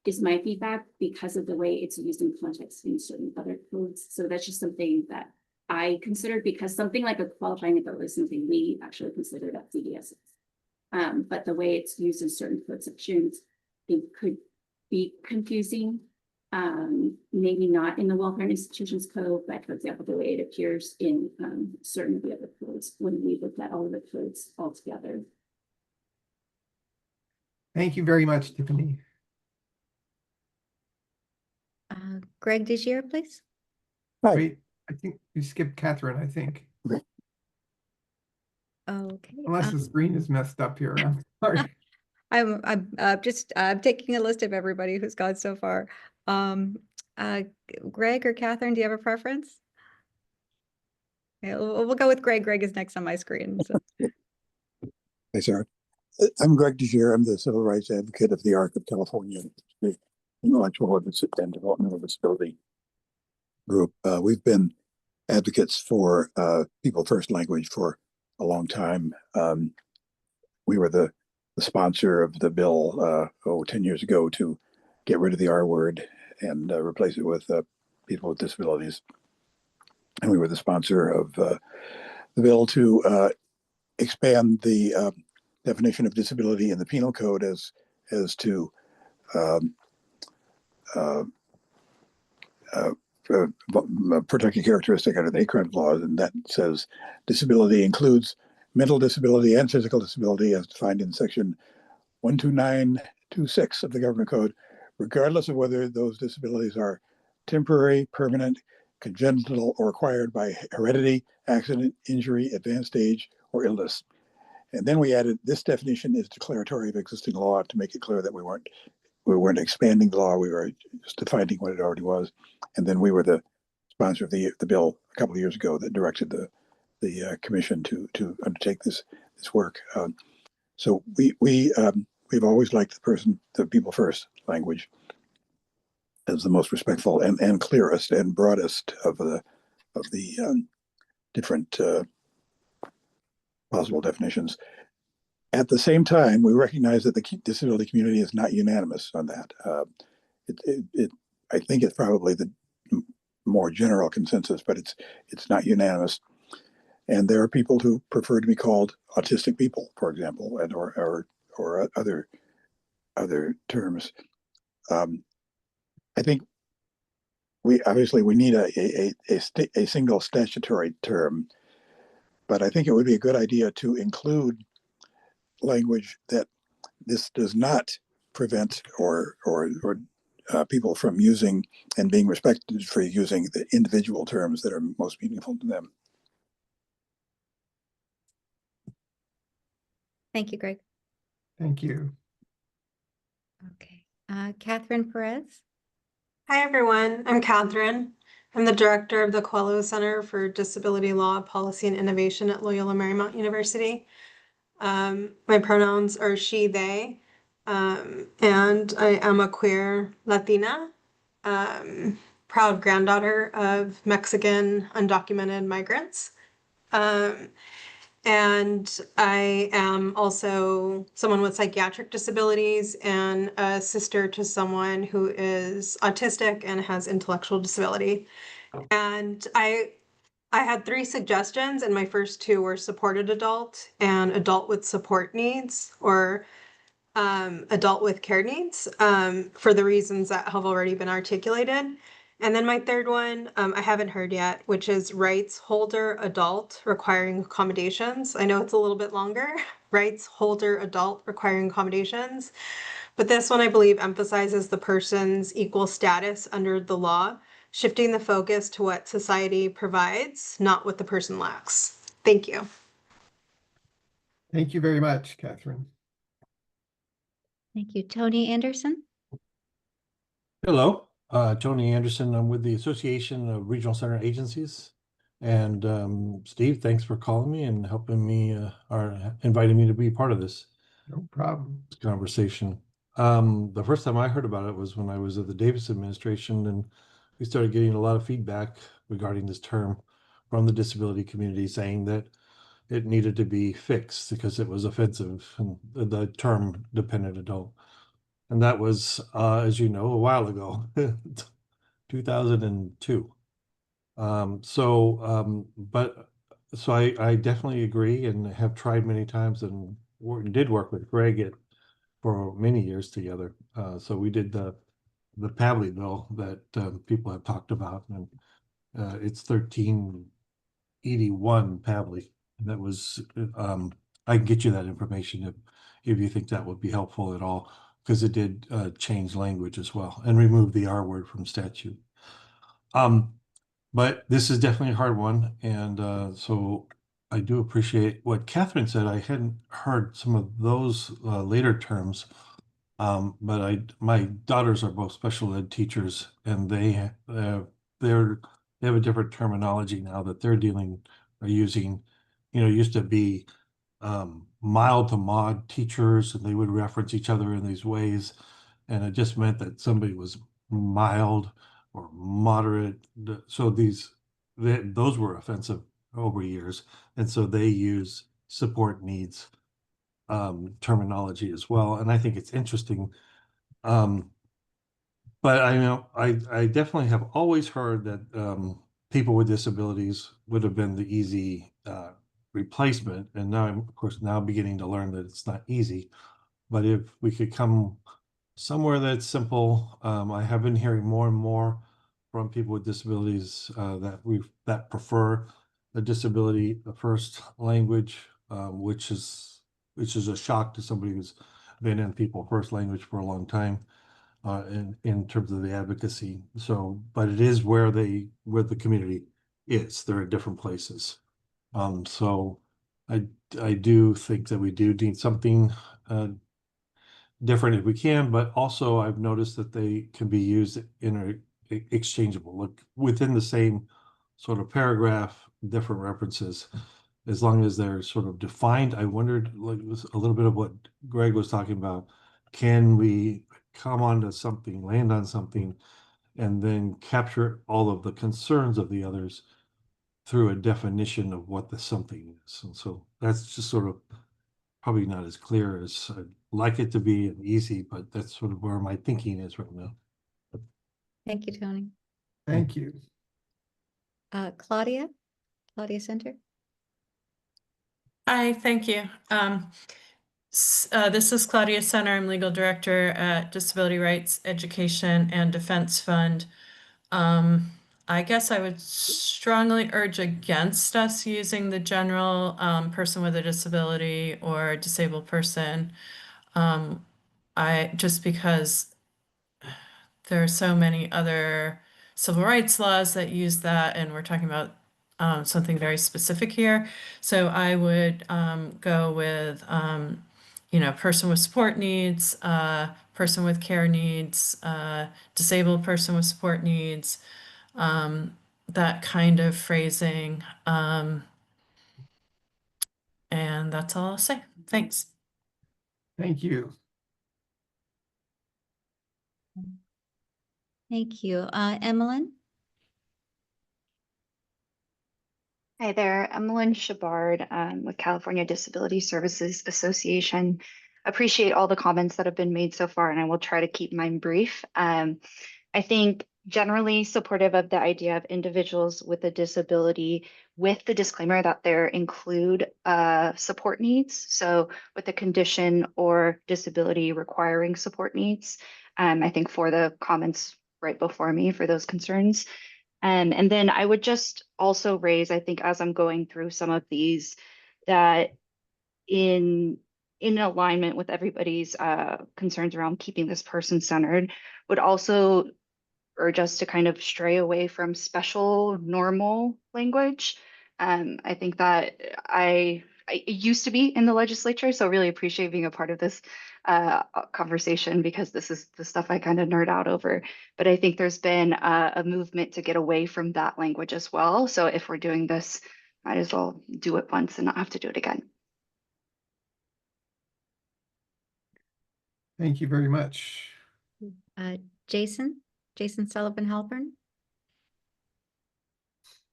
L: Is my feedback because of the way it's used in context in certain other codes. So that's just something that I considered, because something like a qualifying adult is something we actually considered at CDS. But the way it's used in certain code sections, it could be confusing. Maybe not in the Welfare Institutions Code, but for example, the way it appears in certain of the other codes when we looked at all of the codes all together.
A: Thank you very much, Tiffany.
D: Greg Desir, please.
G: Hi.
A: Wait, I think you skipped Catherine, I think.
D: Okay.
A: Unless the screen is messed up here. I'm sorry.
D: I'm just taking a list of everybody who's gone so far. Greg or Catherine, do you have a preference? Okay, we'll go with Greg. Greg is next on my screen. So.
G: Hey, Sarah. I'm Greg Desir. I'm the civil rights advocate of the ARC of California, the Intellectual and Developmental Disability Group. We've been advocates for People First language for a long time. We were the sponsor of the bill 10 years ago to get rid of the R word and replace it with people with disabilities. And we were the sponsor of the bill to expand the definition of disability in the penal code as to protected characteristic under the hate crime laws, and that says disability includes mental disability and physical disability as defined in section 12926 of the government code, regardless of whether those disabilities are temporary, permanent, congenital, or acquired by heredity, accident, injury, advanced age, or illness. And then we added this definition is declaratory of existing law to make it clear that we weren't expanding the law, we were just defining what it already was. And then we were the sponsor of the bill a couple of years ago that directed the commission to undertake this work. So we've always liked the people first language as the most respectful and clearest and broadest of the different possible definitions. At the same time, we recognize that the disability community is not unanimous on that. I think it's probably the more general consensus, but it's not unanimous. And there are people who prefer to be called autistic people, for example, and or other terms. I think we need a single statutory term, but I think it would be a good idea to include language that this does not prevent or people from using and being respected for using the individual terms that are most meaningful to them.
D: Thank you, Greg.
A: Thank you.
D: Okay. Catherine Perez.
M: Hi, everyone. I'm Catherine. I'm the director of the Coelho Center for Disability Law, Policy, and Innovation at Loyola Marymount University. My pronouns are she, they, and I am a queer Latina, proud granddaughter of Mexican undocumented migrants. And I am also someone with psychiatric disabilities and a sister to someone who is autistic and has intellectual disability. And I had 3 suggestions, and my first 2 were supported adult and adult with support needs, or adult with care needs, for the reasons that have already been articulated. And then my third one, I haven't heard yet, which is rights holder adult requiring accommodations. I know it's a little bit longer, rights holder adult requiring accommodations. But this one, I believe, emphasizes the person's equal status under the law, shifting the focus to what society provides, not what the person lacks. Thank you.
A: Thank you very much, Catherine.
D: Thank you. Tony Anderson.
N: Hello, Tony Anderson. I'm with the Association of Regional Center Agencies. And Steve, thanks for calling me and helping me or inviting me to be part of this
A: No problem.
N: conversation. The first time I heard about it was when I was at the Davis administration, and we started getting a lot of feedback regarding this term from the disability community, saying that it needed to be fixed because it was offensive, and the term dependent adult. And that was, as you know, a while ago, 2002. So I definitely agree and have tried many times and did work with Greg for many years together. So we did the Pavley bill that people have talked about, and it's 1381 Pavley. And that was, I can get you that information if you think that would be helpful at all, because it did change language as well and remove the R word from statute. But this is definitely a hard one, and so I do appreciate what Catherine said. I hadn't heard some of those later terms, but my daughters are both special ed teachers, and they have a different terminology now that they're using. You know, it used to be mild to mod teachers, and they would reference each other in these ways, and it just meant that somebody was mild or moderate. So those were offensive over years, and so they use support needs terminology as well, and I think it's interesting. But I know I definitely have always heard that people with disabilities would have been the easy replacement, and now I'm of course now beginning to learn that it's not easy. But if we could come somewhere that's simple, I have been hearing more and more from people with disabilities that prefer a disability first language, which is a shock to somebody who's been in people first language for a long time, in terms of the advocacy. So, but it is where the community is. They're at different places. So I do think that we do need something different if we can, but also I've noticed that they can be used interchangeable, like within the same sort of paragraph, different references, as long as they're sort of defined. I wondered, like, a little bit of what Greg was talking about. Can we come onto something, land on something, and then capture all of the concerns of the others through a definition of what the something is? And so that's just sort of probably not as clear as I'd like it to be and easy, but that's sort of where my thinking is right now.
D: Thank you, Tony.
A: Thank you.
D: Claudia Center.
O: Hi, thank you. This is Claudia Center. I'm legal director at Disability Rights Education and Defense Fund. I guess I would strongly urge against us using the general person with a disability or disabled person. Just because there are so many other civil rights laws that use that, and we're talking about something very specific here. So I would go with, person with support needs, person with care needs, disabled person with support needs, that kind of phrasing. And that's all I'll say. Thanks.
A: Thank you.
D: Thank you. Emmeline?
P: Hi there, Emmeline Shabard with California Disability Services Association. Appreciate all the comments that have been made so far, and I will try to keep mine brief. I think generally supportive of the idea of individuals with a disability, with the disclaimer that there include support needs. So with a condition or disability requiring support needs. I think for the comments right before me for those concerns. And then I would just also raise, I think, as I'm going through some of these, that in alignment with everybody's concerns around keeping this person centered, would also urge us to kind of stray away from special normal language. I think that I used to be in the legislature, so really appreciate being a part of this conversation, because this is the stuff I kind of nerd out over. But I think there's been a movement to get away from that language as well. So if we're doing this, might as well do it once and not have to do it again.
A: Thank you very much.
D: Jason Sullivan Halpern.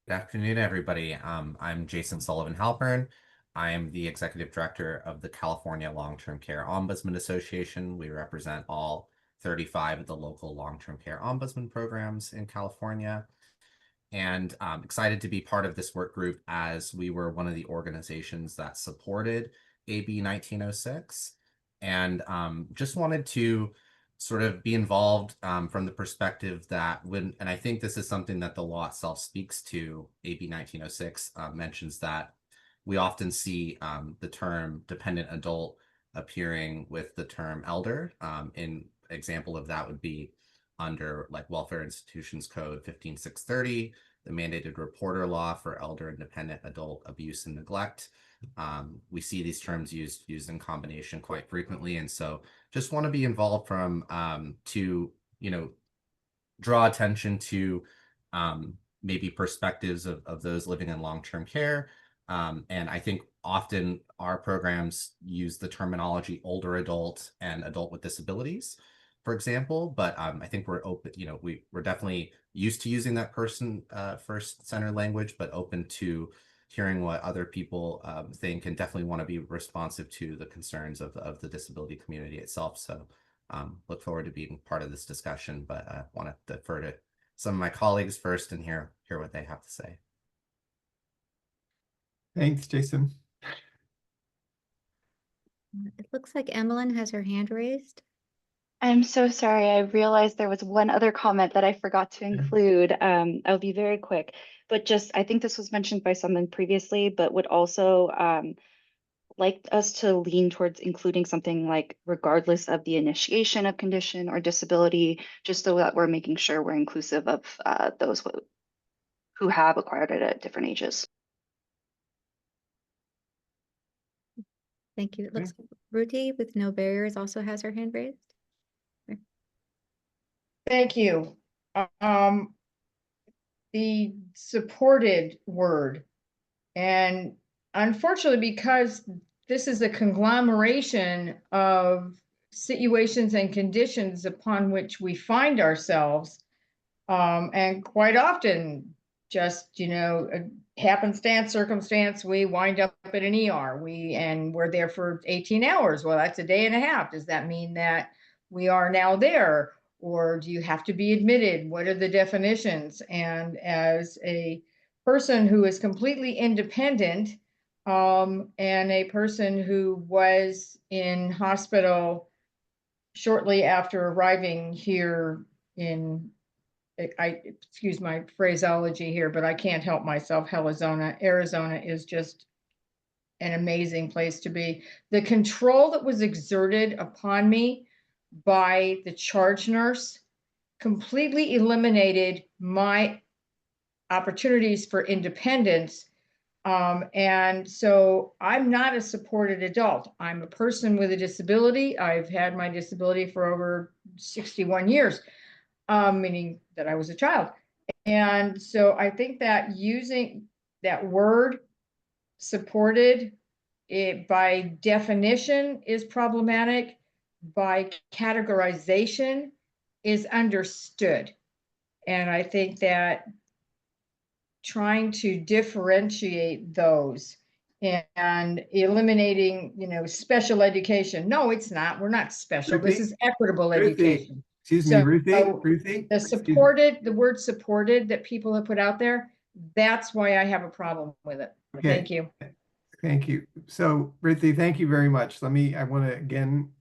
Q: Good afternoon, everybody. I'm Jason Sullivan Halpern. I am the Executive Director of the California Long-Term Care Ombudsman Association. We represent all 35 of the local long-term care ombudsman programs in California. And I'm excited to be part of this work group, as we were one of the organizations that supported AB 1906. And just wanted to sort of be involved from the perspective that and I think this is something that the law itself speaks to, AB 1906 mentions that we often see the term dependent adult appearing with the term elder. An example of that would be under like Welfare Institutions Code 15630, the mandated reporter law for elder and dependent adult abuse and neglect. We see these terms used in combination quite frequently, and so just want to be involved from to draw attention to maybe perspectives of those living in long-term care. And I think often our programs use the terminology older adult and adult with disabilities, for example, but I think we're open, we're definitely used to using that person first center language, but open to hearing what other people think, and definitely want to be responsive to the concerns of the disability community itself. So look forward to being part of this discussion, but I want to defer to some of my colleagues first and hear what they have to say.
A: Thanks, Jason.
D: It looks like Emmeline has her hand raised.
P: I'm so sorry. I realized there was one other comment that I forgot to include. I'll be very quick, but just, I think this was mentioned by someone previously, but would also like us to lean towards including something like regardless of the initiation of condition or disability, just so that we're making sure we're inclusive of those who have acquired it at different ages.
D: Thank you. It looks like Ruthie with No Barriers also has her hand raised.
F: Thank you. The supported word, and unfortunately, because this is a conglomeration of situations and conditions upon which we find ourselves, and quite often just, happenstance, circumstance, we wind up at an ER. We're there for 18 hours. Well, that's a day and a half. Does that mean that we are now there? Or do you have to be admitted? What are the definitions? And as a person who is completely independent, and a person who was in hospital shortly after arriving here excuse my phraseology here, but I can't help myself. Arizona is just an amazing place to be. The control that was exerted upon me by the charge nurse completely eliminated my opportunities for independence. And so I'm not a supported adult. I'm a person with a disability. I've had my disability for over 61 years, meaning that I was a child. And so I think that using that word supported, it by definition is problematic, by categorization is understood. And I think that trying to differentiate those and eliminating, special education. No, it's not. We're not special. This is equitable education.
A: Excuse me, Ruthie.
F: The word supported that people have put out there, that's why I have a problem with it.
A: Okay.
F: Thank you.
A: Thank you. So, Ruthie, thank you very much. I want to again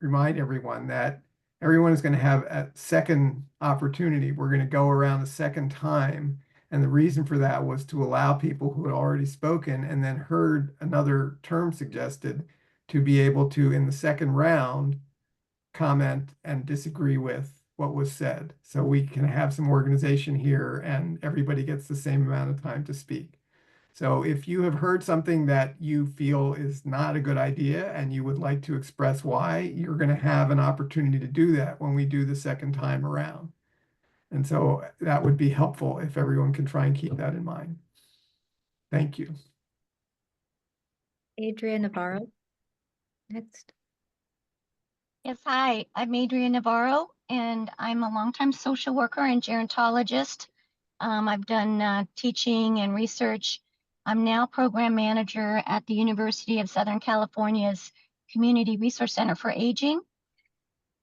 A: remind everyone that everyone is going to have a second opportunity. We're going to go around a second time. And the reason for that was to allow people who had already spoken and then heard another term suggested to be able to, in the second round, comment and disagree with what was said. So we can have some organization here and everybody gets the same amount of time to speak. So if you have heard something that you feel is not a good idea and you would like to express why, you're going to have an opportunity to do that when we do the second time around. And so that would be helpful if everyone can try and keep that in mind. Thank you.
D: Adria Navarro, next.
R: Yes, hi, I'm Adrienne Navarro, and I'm a longtime social worker and gerontologist. I've done teaching and research. I'm now program manager at the University of Southern California's Community Resource Center for Aging.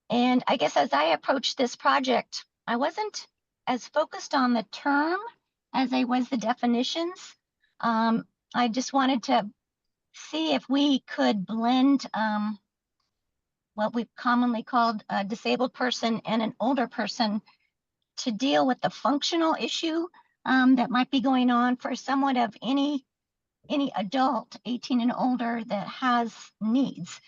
R: And I guess as I approached this project, I wasn't as focused on the term as I was the definitions. I just wanted to see if we could blend what we've commonly called a disabled person and an older person to deal with the functional issue that might be going on for somewhat of any adult 18 and older that has needs.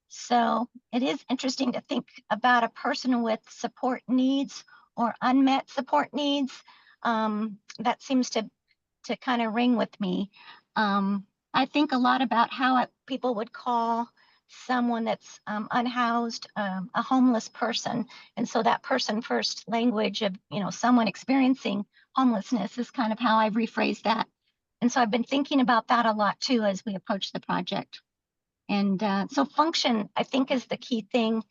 R: So it is interesting to think about a person with support needs or unmet support needs. That seems to kind of ring with me. I think a lot about how people would call someone that's unhoused a homeless person. And so that person first language of, someone experiencing homelessness is kind of how I've rephrased that. And so I've been thinking about that a lot too as we approach the project. And so function, I think, is the key thing.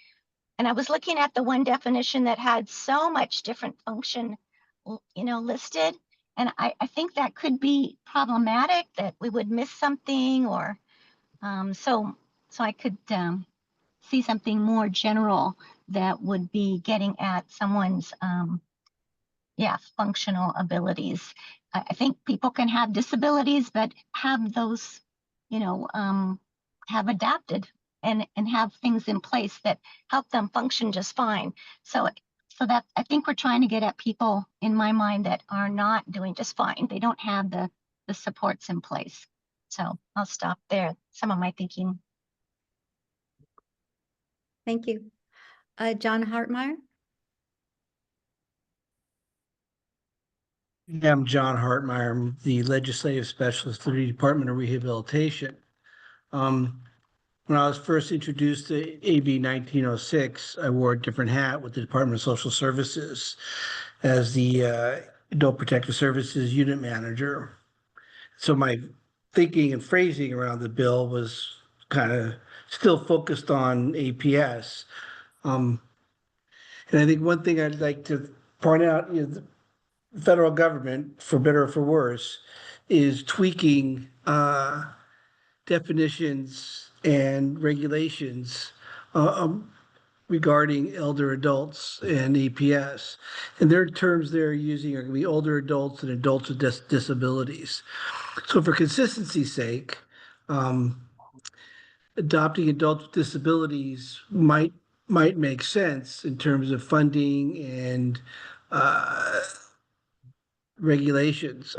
R: And I was looking at the one definition that had so much different function, listed. And I think that could be problematic, that we would miss something, or so I could see something more general that would be getting at someone's functional abilities. I think people can have disabilities, but have those, have adapted and have things in place that help them function just fine. So that I think we're trying to get at people, in my mind, that are not doing just fine. They don't have the supports in place. So I'll stop there. Some of my thinking.
D: Thank you. John Hartmeyer?
S: Yeah, I'm John Hartmeyer. I'm the legislative specialist for the Department of Rehabilitation. When I was first introduced to AB 1906, I wore a different hat with the Department of Social Services as the Adult Protective Services Unit Manager. So my thinking and phrasing around the bill was kind of still focused on APS. And I think one thing I'd like to point out is the federal government, for better or for worse, is tweaking definitions and regulations regarding elder adults and APS. And their terms they're using are going to be older adults and adults with disabilities. So for consistency's sake, adopting adults with disabilities might make sense in terms of funding and regulations.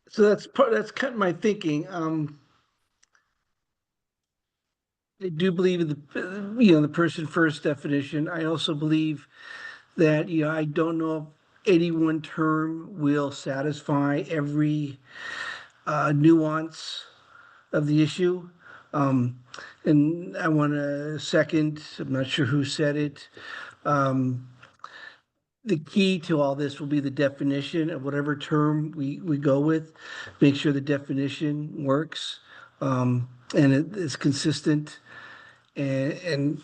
S: So that's kind of my thinking. I do believe in the person first definition. I also believe that, I don't know if any one term will satisfy every nuance of the issue. And I want to second, I'm not sure who said it. The key to all this will be the definition of whatever term we go with. Make sure the definition works and it is consistent and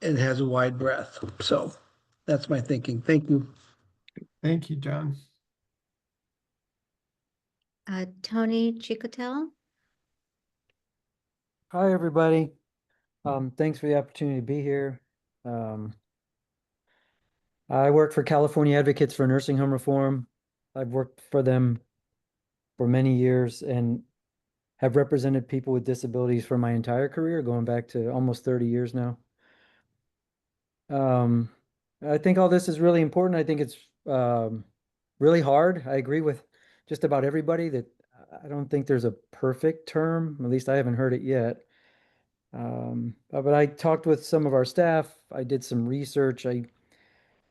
S: has a wide breadth. So that's my thinking. Thank you.
A: Thank you, John.
D: Tony Chicotel?
T: Hi, everybody. Thanks for the opportunity to be here. I work for California Advocates for Nursing Home Reform. I've worked for them for many years and have represented people with disabilities for my entire career, going back to almost 30 years now. I think all this is really important. I think it's really hard. I agree with just about everybody that I don't think there's a perfect term. At least I haven't heard it yet. But I talked with some of our staff. I did some research. I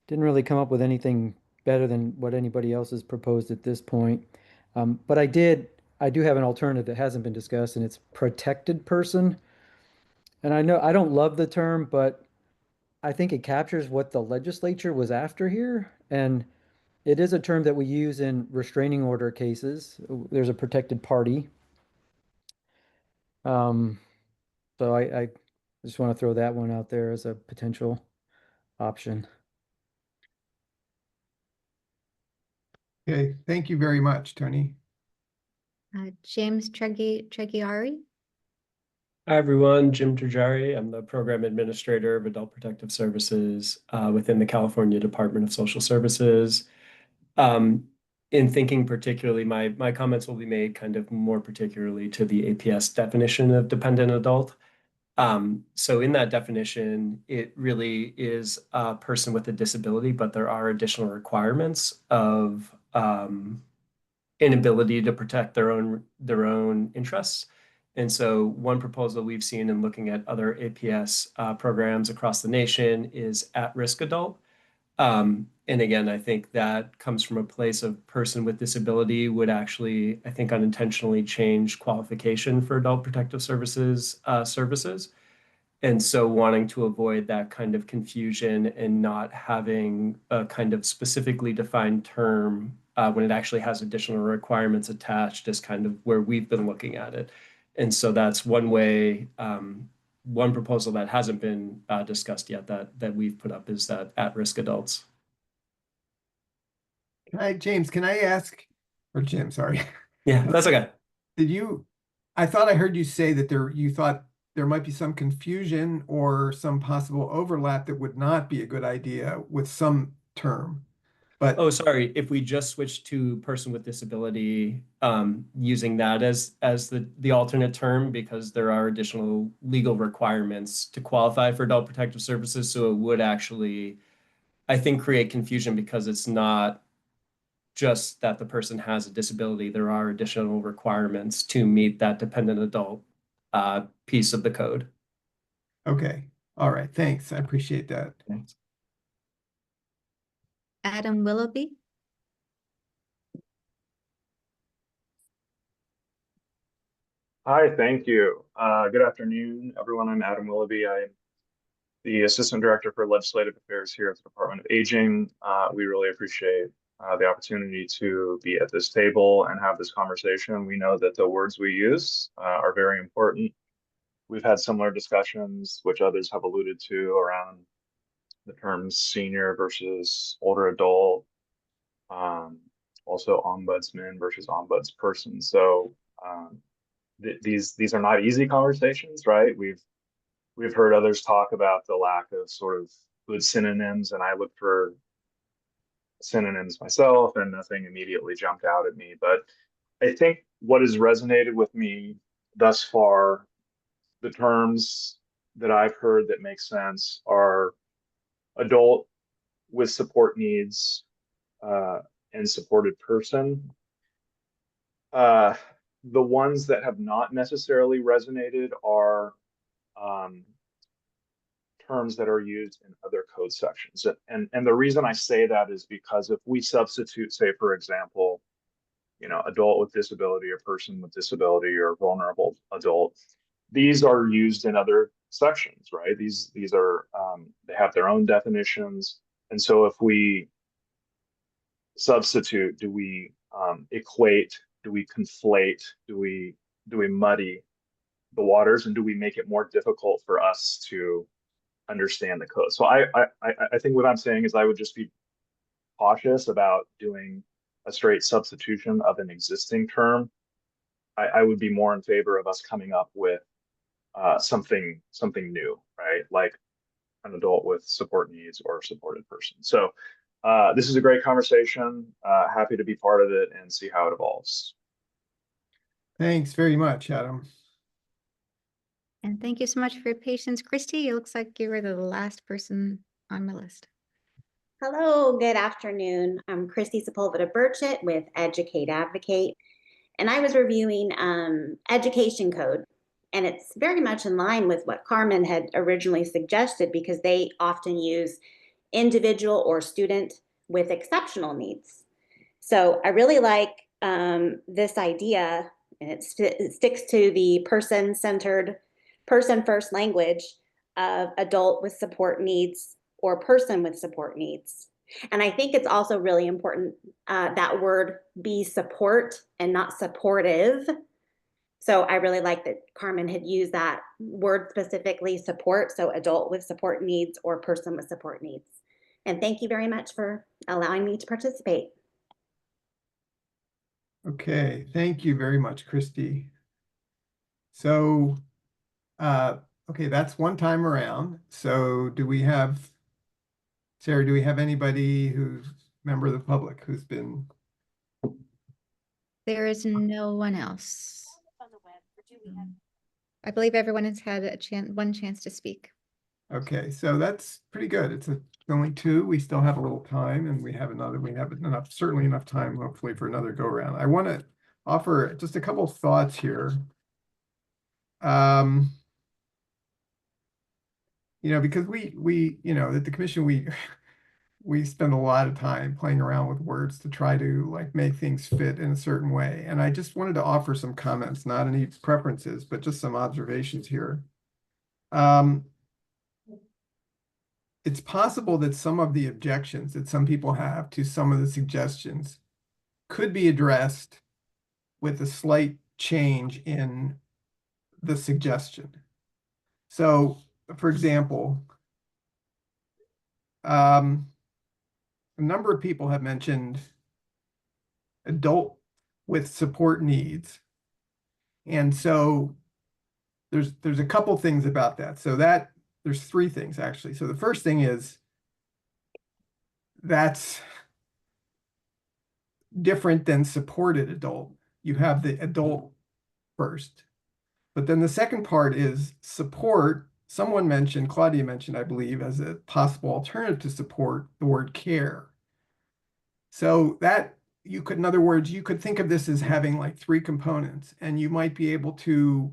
T: didn't really come up with anything better than what anybody else has proposed at this point. But I do have an alternative that hasn't been discussed, and it's protected person. And I know I don't love the term, but I think it captures what the legislature was after here. And it is a term that we use in restraining order cases. There's a protected party. So I just want to throw that one out there as a potential option.
A: Okay, thank you very much, Tony.
D: James Treggiari.
U: Hi, everyone. Jim Trajari. I'm the Program Administrator of Adult Protective Services within the California Department of Social Services. In thinking particularly, my comments will be made kind of more particularly to the APS definition of dependent adult. So in that definition, it really is a person with a disability, but there are additional requirements of inability to protect their own interests. And so one proposal we've seen in looking at other APS programs across the nation is at-risk adult. And again, I think that comes from a place of person with disability would actually, I think, unintentionally change qualification for adult protective services services. And so wanting to avoid that kind of confusion and not having a kind of specifically defined term when it actually has additional requirements attached is kind of where we've been looking at it. And so that's one way, one proposal that hasn't been discussed yet that we've put up is that at-risk adults.
A: James, can I ask, or Jim, sorry.
U: Yeah, that's okay.
A: I thought I heard you say that you thought there might be some confusion or some possible overlap that would not be a good idea with some term. But
U: oh, sorry, if we just switch to person with disability, using that as the alternate term, because there are additional legal requirements to qualify for adult protective services. So it would actually, I think, create confusion because it's not just that the person has a disability. There are additional requirements to meet that dependent adult piece of the code.
A: Okay. All right. Thanks. I appreciate that.
U: Thanks.
D: Adam Willoughby.
V: Hi, thank you. Good afternoon, everyone. I'm Adam Willoughby. I'm the Assistant Director for Legislative Affairs here at the Department of Aging. We really appreciate the opportunity to be at this table and have this conversation. We know that the words we use are very important. We've had similar discussions, which others have alluded to, around the terms senior versus older adult, also ombudsman versus ombudsperson. So these are not easy conversations, right? We've heard others talk about the lack of sort of good synonyms, and I looked for synonyms myself and nothing immediately jumped out at me. But I think what has resonated with me thus far, the terms that I've heard that make sense are adult with support needs and supported person. The ones that have not necessarily resonated are terms that are used in other code sections. And the reason I say that is because if we substitute, say, for example, adult with disability or person with disability or vulnerable adult, these are used in other sections, right? These are, they have their own definitions. And so if we substitute, do we equate, do we conflate, do we muddy the waters, and do we make it more difficult for us to understand the code? So I think what I'm saying is I would just be cautious about doing a straight substitution of an existing term. I would be more in favor of us coming up with something new, right? Like an adult with support needs or supported person. So this is a great conversation. Happy to be part of it and see how it evolves.
A: Thanks very much, Adam.
D: And thank you so much for your patience. Christy, it looks like you were the last person on my list.
W: Hello, good afternoon. I'm Christy Sepulveda-Burchett with Educate Advocate, and I was reviewing education code, and it's very much in line with what Carmen had originally suggested because they often use individual or student with exceptional needs. So I really like this idea, and it sticks to the person-centered, person-first language of adult with support needs or person with support needs. And I think it's also really important that word be support and not supportive, So I really like that Carmen had used that word specifically, support, so adult with support needs or person with support needs. And thank you very much for allowing me to participate.
A: Okay, thank you very much, Christy. So, okay, that's one time around. So do we have, Sarah, do we have anybody who's member of the public who's been?
D: There is no one else. I believe everyone has had one chance to speak.
A: Okay, so that's pretty good. It's only two. We still have a little time, and we have enough, certainly enough time, hopefully, for another go round. I want to offer just a couple of thoughts here. Because we at the commission, we spend a lot of time playing around with words to try to like make things fit in a certain way. And I just wanted to offer some comments, not any preferences, but just some observations here. It's possible that some of the objections that some people have to some of the suggestions could be addressed with a slight change in the suggestion. So, for example, a number of people have mentioned adult with support needs. And so there's a couple things about that. So there's three things actually. So the first thing is that's different than supported adult. You have the adult first. But then the second part is support. Someone mentioned, Claudia mentioned, I believe, as a possible alternative to support, the word care. So that you could, in other words, you could think of this as having like three components, and you might be able to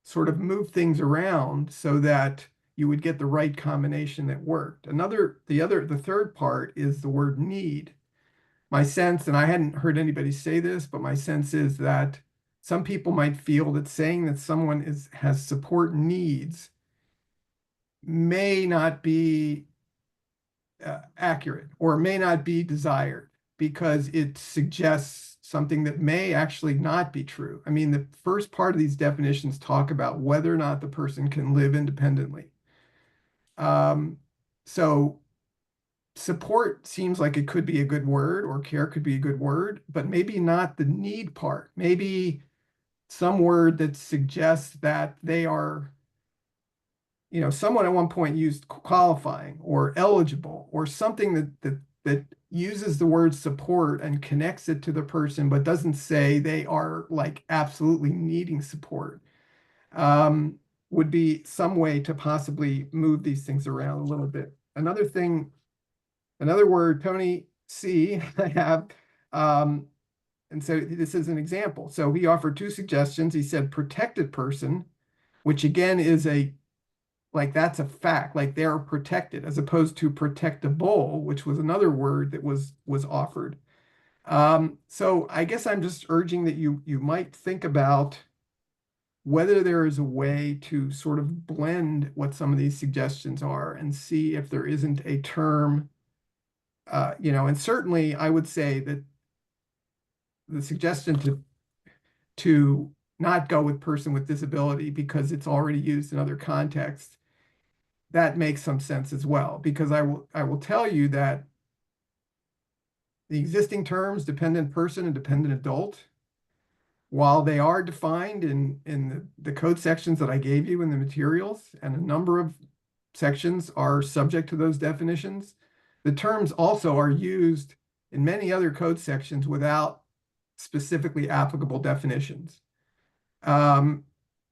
A: sort of move things around so that you would get the right combination that worked. The third part is the word need. My sense, and I hadn't heard anybody say this, but my sense is that some people might feel that saying that someone has support needs may not be accurate or may not be desired because it suggests something that may actually not be true. I mean, the first part of these definitions talk about whether or not the person can live independently. So support seems like it could be a good word, or care could be a good word, but maybe not the need part. Maybe some word that suggests that they are, someone at one point used qualifying or eligible or something that uses the word support and connects it to the person, but doesn't say they are like absolutely needing support, would be some way to possibly move these things around a little bit. Another word, Tony C, I have, and so this is an example. So he offered two suggestions. He said protected person, which again is that's a fact, like they're protected, as opposed to protectable, which was another word that was offered. So I guess I'm just urging that you might think about whether there is a way to sort of blend what some of these suggestions are and see if there isn't a term, and certainly I would say that the suggestion to not go with person with disability because it's already used in other contexts, that makes some sense as well, because I will tell you that the existing terms, dependent person and dependent adult, while they are defined in the code sections that I gave you in the materials, and a number of sections are subject to those definitions, the terms also are used in many other code sections without specifically applicable definitions,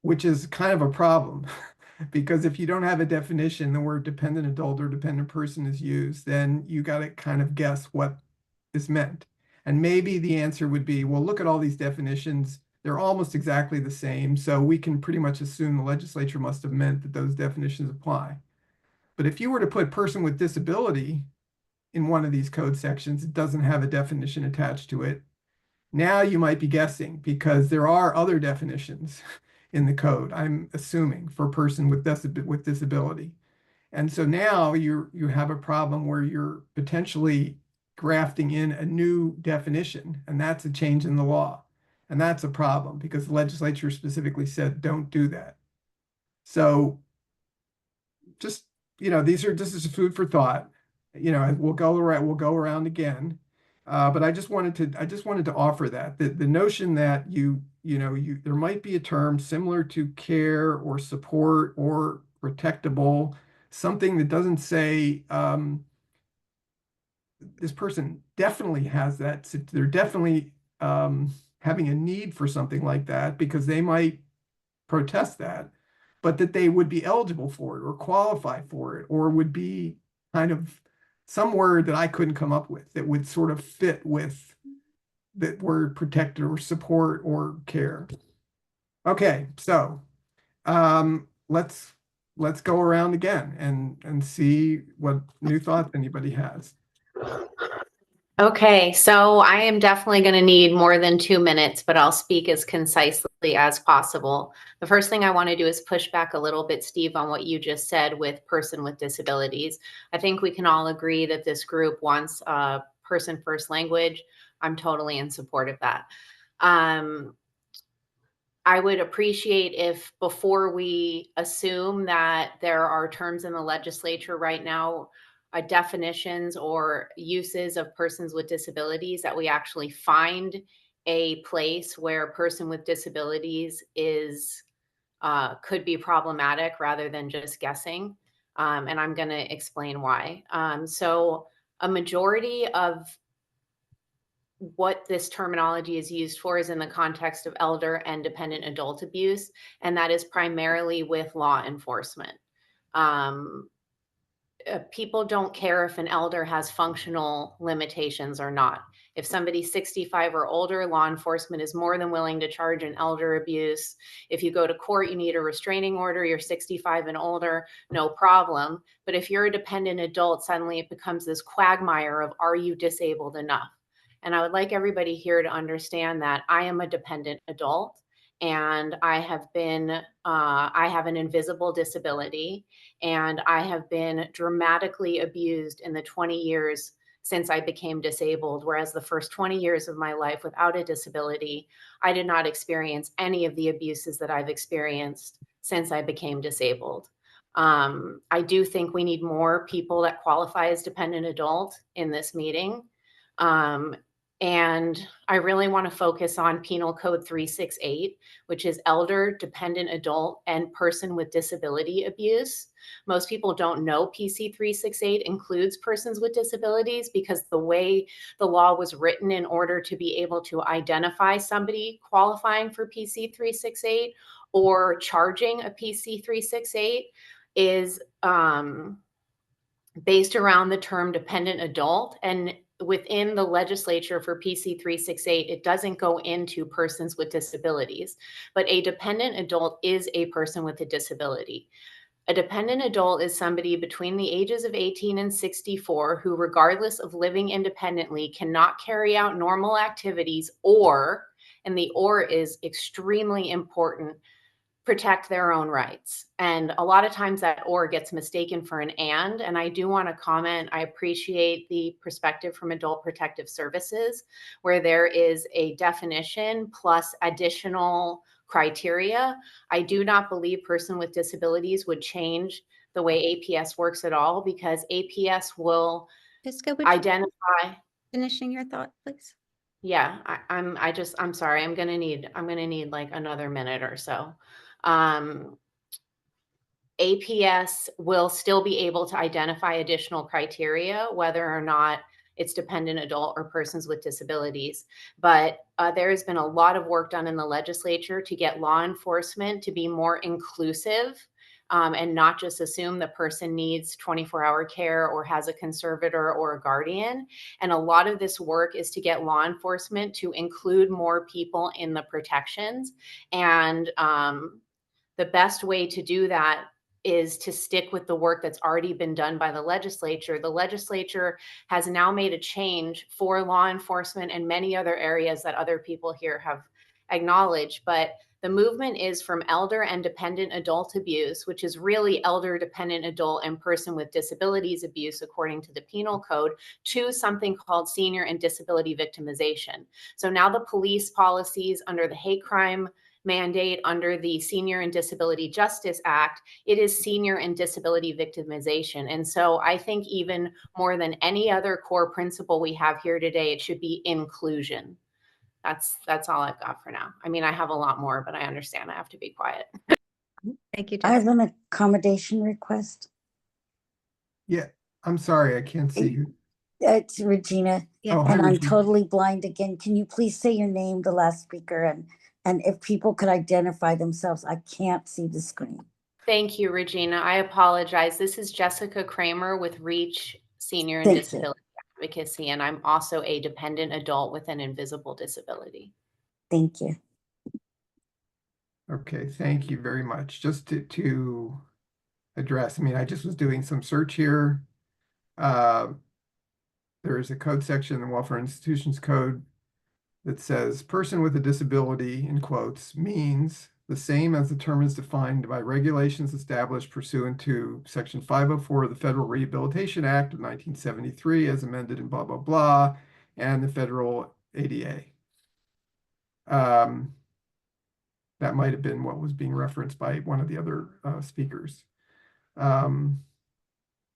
A: which is kind of a problem. Because if you don't have a definition, the word dependent adult or dependent person is used, then you got to kind of guess what is meant. And maybe the answer would be, well, look at all these definitions. They're almost exactly the same. So we can pretty much assume the legislature must have meant that those definitions apply. But if you were to put person with disability in one of these code sections, it doesn't have a definition attached to it. Now you might be guessing because there are other definitions in the code, I'm assuming, for person with disability. And so now you have a problem where you're potentially grafting in a new definition, and that's a change in the law. And that's a problem because the legislature specifically said, don't do that. So just, this is food for thought. We'll go around again. But I just wanted to offer that the notion that there might be a term similar to care or support or protectable, something that doesn't say this person definitely has that. They're definitely having a need for something like that because they might protest that, but that they would be eligible for it or qualify for it, or would be kind of some word that I couldn't come up with that would sort of fit with that word protected or support or care. Okay, so let's go around again and see what new thoughts anybody has.
B: Okay, so I am definitely going to need more than 2 minutes, but I'll speak as concisely as possible. The first thing I want to do is push back a little bit, Steve, on what you just said with person with disabilities. I think we can all agree that this group wants person first language. I'm totally in support of that. I would appreciate if before we assume that there are terms in the legislature right now, definitions or uses of persons with disabilities, that we actually find a place where person with disabilities is could be problematic rather than just guessing. And I'm going to explain why. So a majority of what this terminology is used for is in the context of elder and dependent adult abuse, and that is primarily with law enforcement. People don't care if an elder has functional limitations or not. If somebody's 65 or older, law enforcement is more than willing to charge an elder abuse. If you go to court, you need a restraining order, you're 65 and older, no problem. But if you're a dependent adult, suddenly it becomes this quagmire of, are you disabled enough? And I would like everybody here to understand that I am a dependent adult, and I have an invisible disability, and I have been dramatically abused in the 20 years since I became disabled, whereas the first 20 years of my life without a disability, I did not experience any of the abuses that I've experienced since I became disabled. I do think we need more people that qualify as dependent adult in this meeting. And I really want to focus on Penal Code 368, which is elder, dependent adult, and person with disability abuse. Most people don't know PC 368 includes persons with disabilities because the way the law was written in order to be able to identify somebody qualifying for PC 368 or charging a PC 368 is based around the term dependent adult. And within the legislature for PC 368, it doesn't go into persons with disabilities, but a dependent adult is a person with a disability. A dependent adult is somebody between the ages of 18 and 64 who, regardless of living independently, cannot carry out normal activities or, and the or is extremely important, protect their own rights. And a lot of times that or gets mistaken for an and I do want to comment, I appreciate the perspective from Adult Protective Services, where there is a definition plus additional criteria. I do not believe person with disabilities would change the way APS works at all, because APS will identify.
D: Finishing your thought, please.
B: Yeah, I'm sorry. I'm gonna need like another minute or so. APS will still be able to identify additional criteria, whether or not it's dependent adult or persons with disabilities. But there has been a lot of work done in the legislature to get law enforcement to be more inclusive and not just assume the person needs 24-hour care or has a conservator or a guardian. And a lot of this work is to get law enforcement to include more people in the protections. And the best way to do that is to stick with the work that's already been done by the legislature. The legislature has now made a change for law enforcement and many other areas that other people here have acknowledged, but The movement is from elder and dependent adult abuse, which is really elder, dependent adult, and person with disabilities abuse according to the penal code, to something called senior and disability victimization. So now the police policies under the hate crime mandate, under the Senior and Disability Justice Act, it is senior and disability victimization. And so I think even more than any other core principle we have here today, it should be inclusion. That's all I've got for now. I mean, I have a lot more, but I understand I have to be quiet.
D: Thank you,
E: I have
D: Jessica.
E: an accommodation request.
A: Yeah, I'm sorry, I can't see who.
E: It's Regina,
A: Oh, hi,
E: and I'm
A: Regina.
E: totally blind again. Can you please say your name, the last speaker, and if people could identify themselves? I can't see the screen.
B: Thank you, Regina. I apologize. This is Jessica Kramer with Reach Senior and
E: Thank you.
B: Disability Advocacy, and I'm also a dependent adult with an invisible disability.
E: Thank you.
A: Okay, thank you very much. Just to address, I mean, I just was doing some search here. There is a code section in the Welfare Institutions Code that says person with a disability, in quotes, means the same as the term is defined by regulations established pursuant to Section 504 of the Federal Rehabilitation Act of 1973 as amended in blah, blah, blah, and the Federal ADA. That might have been what was being referenced by one of the other speakers.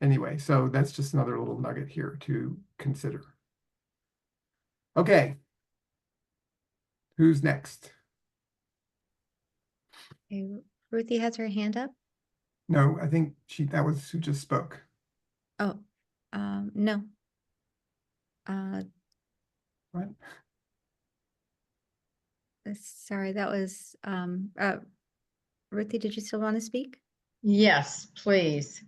A: Anyway, so that's just another little nugget here to consider. Okay. Who's next?
D: Okay, Ruthie has her hand up.
A: No, I think that was who just spoke.
D: Oh, no.
A: What?
D: Sorry, that was Ruthie, did you still want to speak?
F: Yes, please.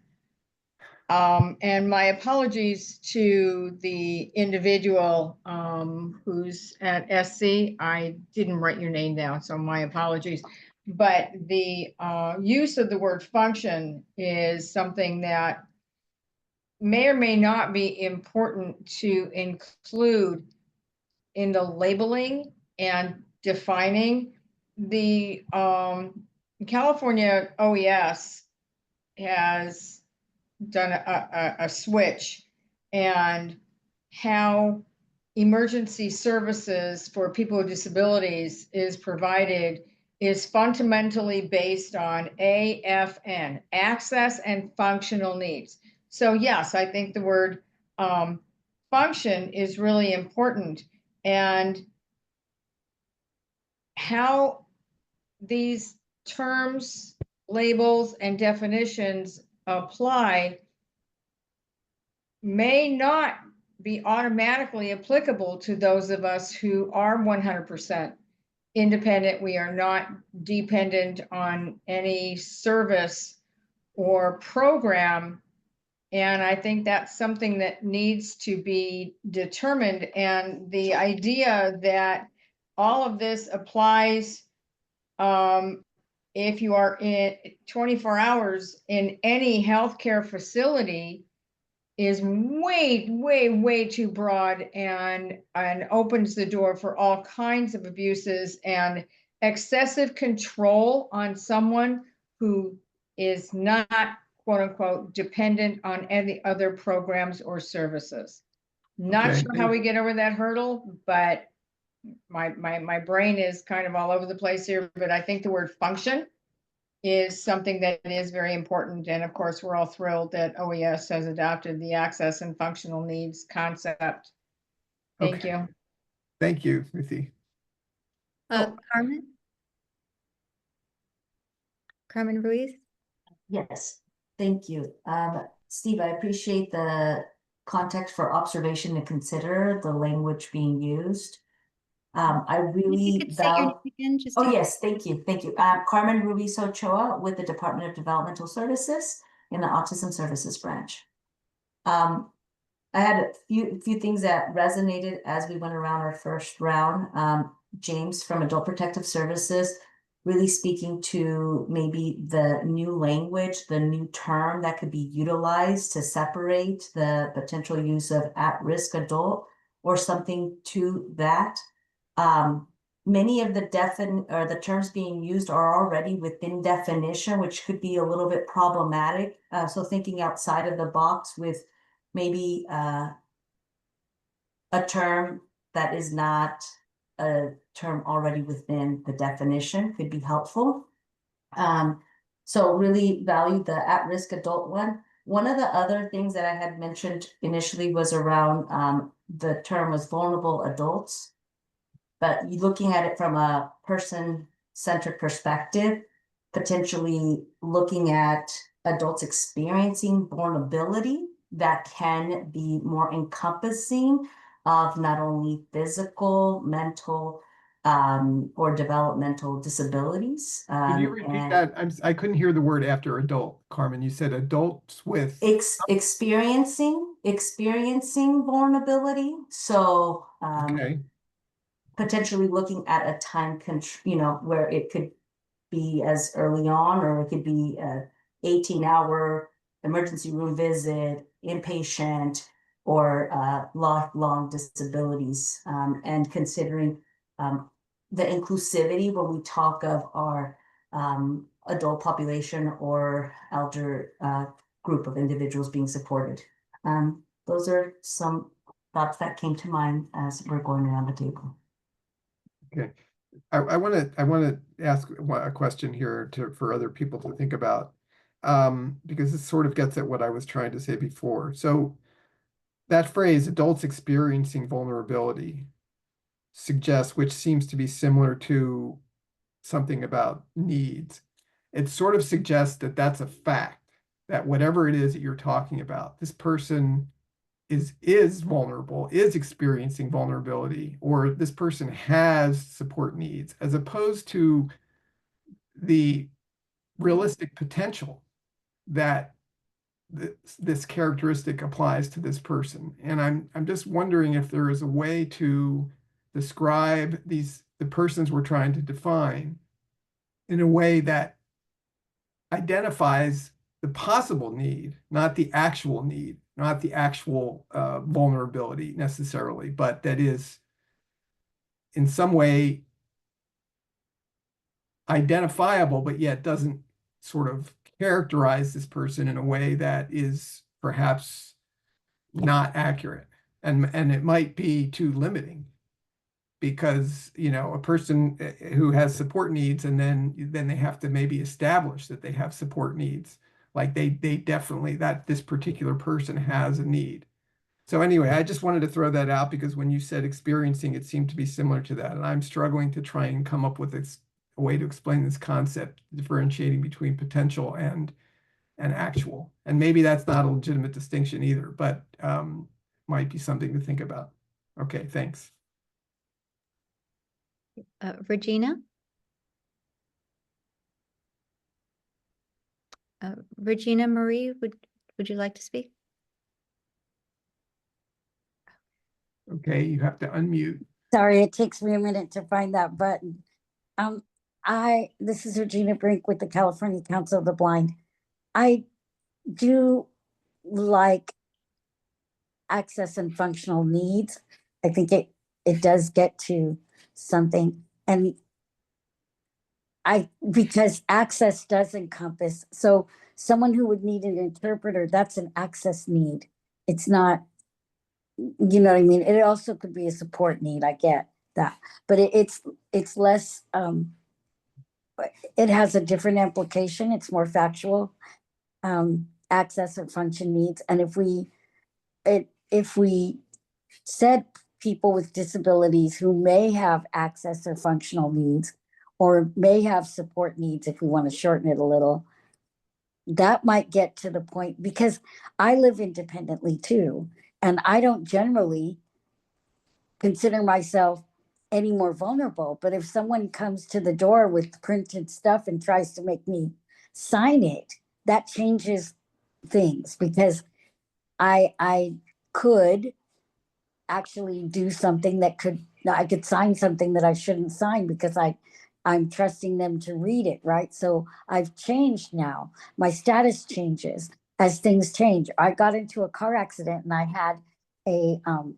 F: And my apologies to the individual who's at SC. I didn't write your name down, so my apologies. But the use of the word function is something that may or may not be important to include in the labeling and defining. The California OES has done a switch, and how emergency services for people with disabilities is provided is fundamentally based on AFN, access and functional needs. So yes, I think the word function is really important, and how these terms, labels, and definitions apply may not be automatically applicable to those of us who are 100% independent. We are not dependent on any service or program. And I think that's something that needs to be determined. And the idea that all of this applies if you are in 24 hours in any healthcare facility is way, way, way too broad, and opens the door for all kinds of abuses and excessive control on someone who is not, quote unquote, dependent on any other programs or services. Not
A: Okay.
F: sure how we get over that hurdle, but my brain is kind of all over the place here. But I think the word function is something that is very important. And of course, we're all thrilled that OES has adopted the access and functional needs concept. Thank
A: Okay.
F: you.
A: Thank you, Ruthie.
D: Carmen? Carmen Ruiz?
H: Yes, thank you. Steve, I appreciate the context for observation to consider the language being used. I really Oh yes, thank you, thank you. Carmen Ruiz Ochoa with the Department of Developmental Services in the Autism Services Branch. I had a few things that resonated as we went around our first round. James from Adult Protective Services really speaking to maybe the new language, the new term that could be utilized to separate the potential use of at-risk adult or something to that. many of the the terms being used are already within definition, which could be a little bit problematic. So thinking outside of the box with maybe a term that is not a term already within the definition could be helpful. So really value the at-risk adult one. One of the other things that I had mentioned initially was around the term was vulnerable adults. But looking at it from a person-centered perspective, potentially looking at adults experiencing vulnerability that can be more encompassing of not only physical, mental, or developmental disabilities.
A: Could you repeat that? I couldn't hear the word after adult, Carmen. You said adults with
H: experiencing vulnerability. So
A: okay.
H: Potentially looking at a time, where it could be as early on, or it could be a 18-hour emergency room visit, inpatient, or lifelong disabilities, and considering the inclusivity when we talk of our adult population or elder group of individuals being supported. Those are some thoughts that came to mind as we're going around the table.
A: Okay, I want to ask a question here for other people to think about, because this sort of gets at what I was trying to say before. So that phrase, adults experiencing vulnerability, suggests, which seems to be similar to something about needs. It sort of suggests that that's a fact, that whatever it is that you're talking about, this person is vulnerable, is experiencing vulnerability, or this person has support needs, as opposed to the realistic potential that this characteristic applies to this person. And I'm just wondering if there is a way to describe the persons we're trying to define in a way that identifies the possible need, not the actual need, not the actual vulnerability necessarily, but that is in some way identifiable, but yet doesn't sort of characterize this person in a way that is perhaps not accurate. And it might be too limiting, because, a person who has support needs, and then they have to maybe establish that they have support needs. Like they definitely, that this particular person has a need. So anyway, I just wanted to throw that out, because when you said experiencing, it seemed to be similar to that. And I'm struggling to try and come up with a way to explain this concept, differentiating between potential and actual. And maybe that's not a legitimate distinction either, but might be something to think about. Okay, thanks.
D: Regina? Regina Marie, would you like to speak?
A: Okay, you have to unmute.
E: Sorry, it takes me a minute to find that button. This is Regina Brink with the California Council of the Blind. I do like access and functional needs. I think it does get to something, and because access does encompass, so someone who would need an interpreter, that's an access need. It's not, you know what I mean? It also could be a support need. I get that, but it's less, it has a different implication. It's more factual, access or function needs. And if we said people with disabilities who may have access or functional needs, or may have support needs, if we want to shorten it a little, that might get to the point, because I live independently too, and I don't generally consider myself any more vulnerable. But if someone comes to the door with printed stuff and tries to make me sign it, that changes things, because I could actually do something that I could sign something that I shouldn't sign, because I'm trusting them to read it, right? So I've changed now. My status changes as things change. I got into a car accident, and I had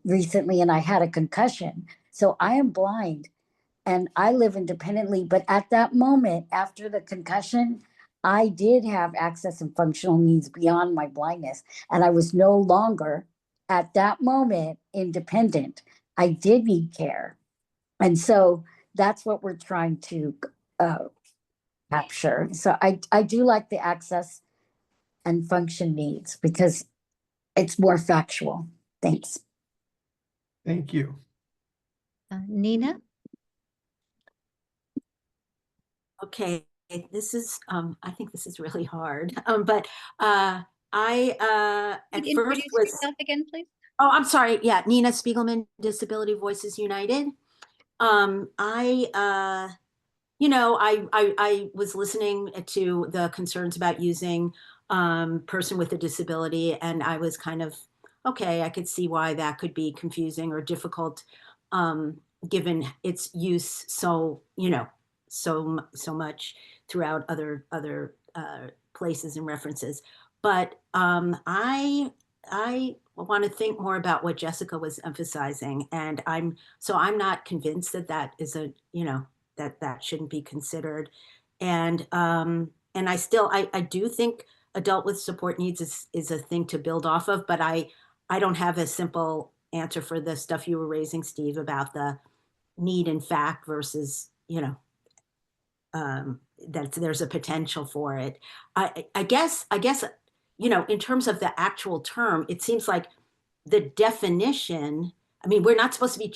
E: recently, and I had a concussion. So I am blind, and I live independently, but at that moment, after the concussion, I did have access and functional needs beyond my blindness, and I was no longer at that moment independent. I did need care. And so that's what we're trying to capture. So I do like the access and function needs because it's more factual. Thanks.
A: Thank you.
D: Nina?
C: Okay, this is I think this is really hard. But I at
D: Could you
C: first
D: introduce
C: was
D: yourself again, please?
C: oh, I'm sorry. Yeah, Nina Spiegelman, Disability Voices United. I was listening to the concerns about using person with a disability, and I was kind of okay. I could see why that could be confusing or difficult, given its use so so much throughout other places and references. But I want to think more about what Jessica was emphasizing, and I'm not convinced that that is a that shouldn't be considered, and I do think adult with support needs is a thing to build off of, but I don't have a simple answer for the stuff you were raising, Steve, about the need in fact versus that there's a potential for it. I guess in terms of the actual term, it seems like the definition. I mean, we're not supposed to be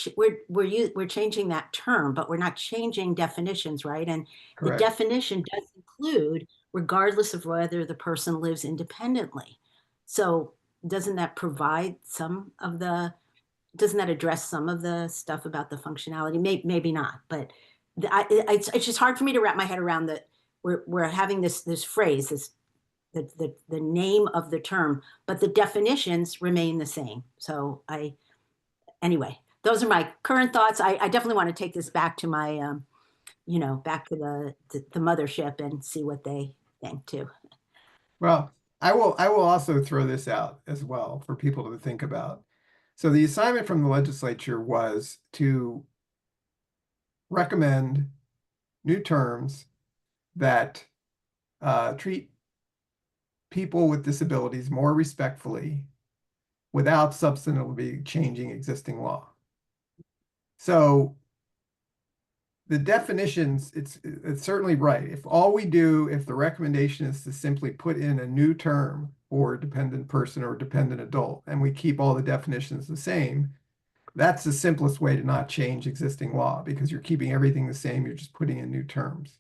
C: we're changing that term, but we're not changing definitions, right? And
A: Correct.
C: the definition does include regardless of whether the person lives independently. So doesn't that provide doesn't that address some of the stuff about the functionality? Maybe not, but it's just hard for me to wrap my head around that we're having this phrase, the name of the term, but the definitions remain the same. So anyway, those are my current thoughts. I definitely want to take this back to my back to the mothership and see what they think too.
A: Well, I will also throw this out as well for people to think about. So the assignment from the legislature was to recommend new terms that treat people with disabilities more respectfully without substantively changing existing law. So the definitions, it's certainly right. If the recommendation is to simply put in a new term for dependent person or dependent adult, and we keep all the definitions the same, that's the simplest way to not change existing law because you're keeping everything the same, you're just putting in new terms.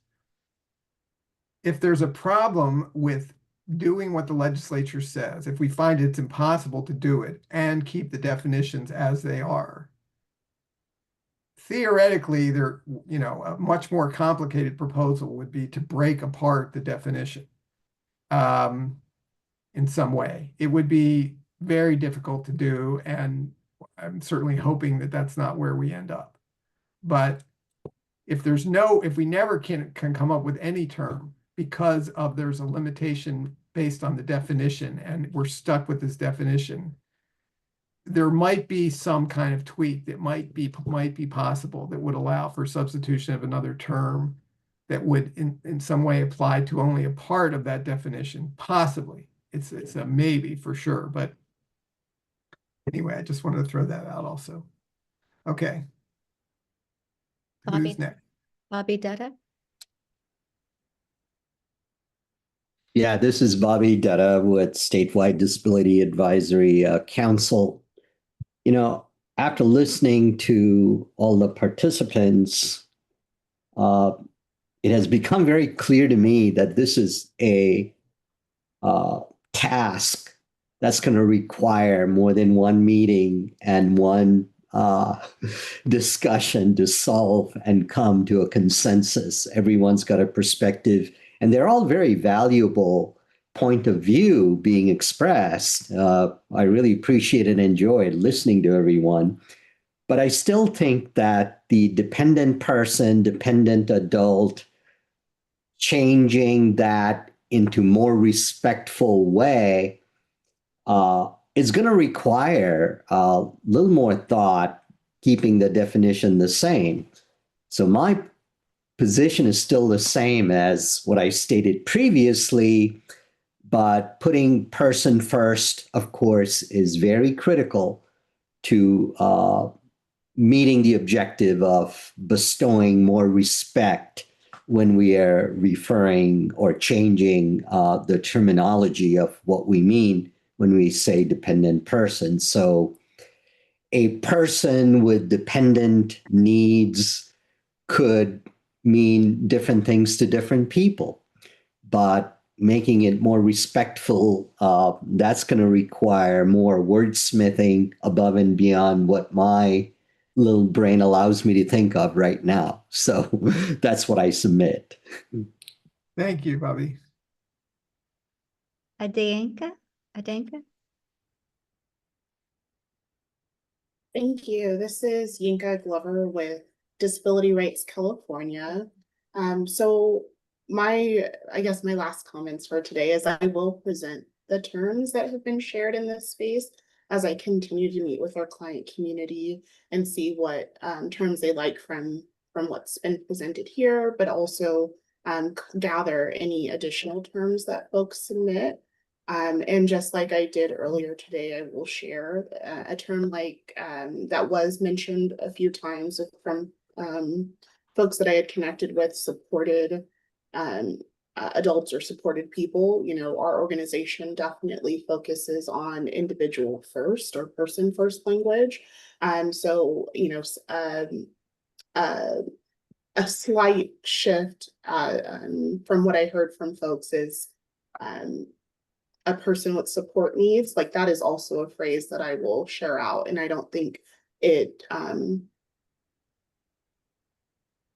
A: If there's a problem with doing what the legislature says, if we find it's impossible to do it and keep the definitions as they are, theoretically, a much more complicated proposal would be to break apart the definition in some way. It would be very difficult to do, and I'm certainly hoping that that's not where we end up. But if we never can come up with any term because there's a limitation based on the definition and we're stuck with this definition, there might be some kind of tweak that might be possible that would allow for substitution of another term that would in some way apply to only a part of that definition, possibly. It's a maybe for sure, but anyway, I just wanted to throw that out also. Okay. Who's next?
D: Bobby Dutta?
I: Yeah, this is Bobby Dutta with Statewide Disability Advisory Council. After listening to all the participants, it has become very clear to me that this is a task that's going to require more than one meeting and one discussion to solve and come to a consensus. Everyone's got a perspective, and they're all very valuable point of view being expressed. I really appreciate and enjoyed listening to everyone. But I still think that the dependent person, dependent adult, changing that into more respectful way is going to require a little more thought, keeping the definition the same. So my position is still the same as what I stated previously, but putting person first, of course, is very critical to meeting the objective of bestowing more respect when we are referring or changing the terminology of what we mean when we say dependent person. So a person with dependent needs could mean different things to different people, but making it more respectful, that's going to require more wordsmithing above and beyond what my little brain allows me to think of right now. So that's what I submit.
A: Thank you, Bobby.
D: Adenka?
J: Thank you. This is Yinka Glover with Disability Rights California. So I guess my last comments for today is I will present the terms that have been shared in this space as I continue to meet with our client community and see what terms they like from what's been presented here, but also gather any additional terms that folks submit. And just like I did earlier today, I will share a term like that was mentioned a few times from folks that I had connected with, supported adults or supported people. You know, our organization definitely focuses on individual first or person first language. So, you know, a slight shift from what I heard from folks is a person with support needs. Like that is also a phrase that I will share out. And I don't think it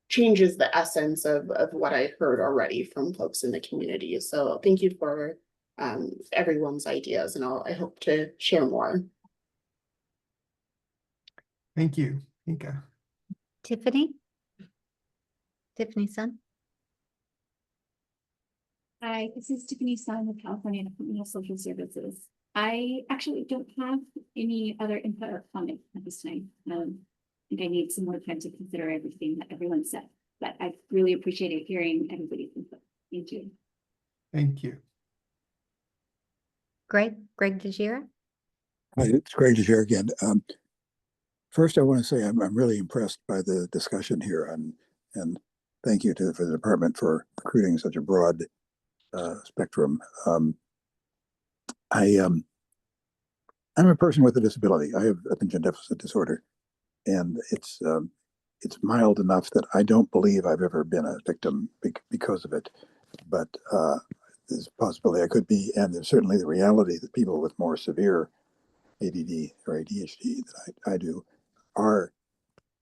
J: changes the essence of what I heard already from folks in the community. So thank you for everyone's ideas, and I hope to share more.
A: Thank you, Inka.
D: Tiffany Sun.
K: Hi, this is Tiffany Sun with California Department of Social Services. I actually don't have any other input or comment at this time. I think I need some more time to consider everything that everyone said, but I really appreciated hearing everybody's input. Thank you.
A: Thank you.
D: Greg DeGiera.
G: Hi, it's great to share again. First, I want to say I'm really impressed by the discussion here, and thank you for the department for recruiting such a broad spectrum. I'm a person with a disability. I have attention deficit disorder, and it's mild enough that I don't believe I've ever been a victim because of it. But there's a possibility I could be, and there's certainly the reality that people with more severe ADD or ADHD that I do are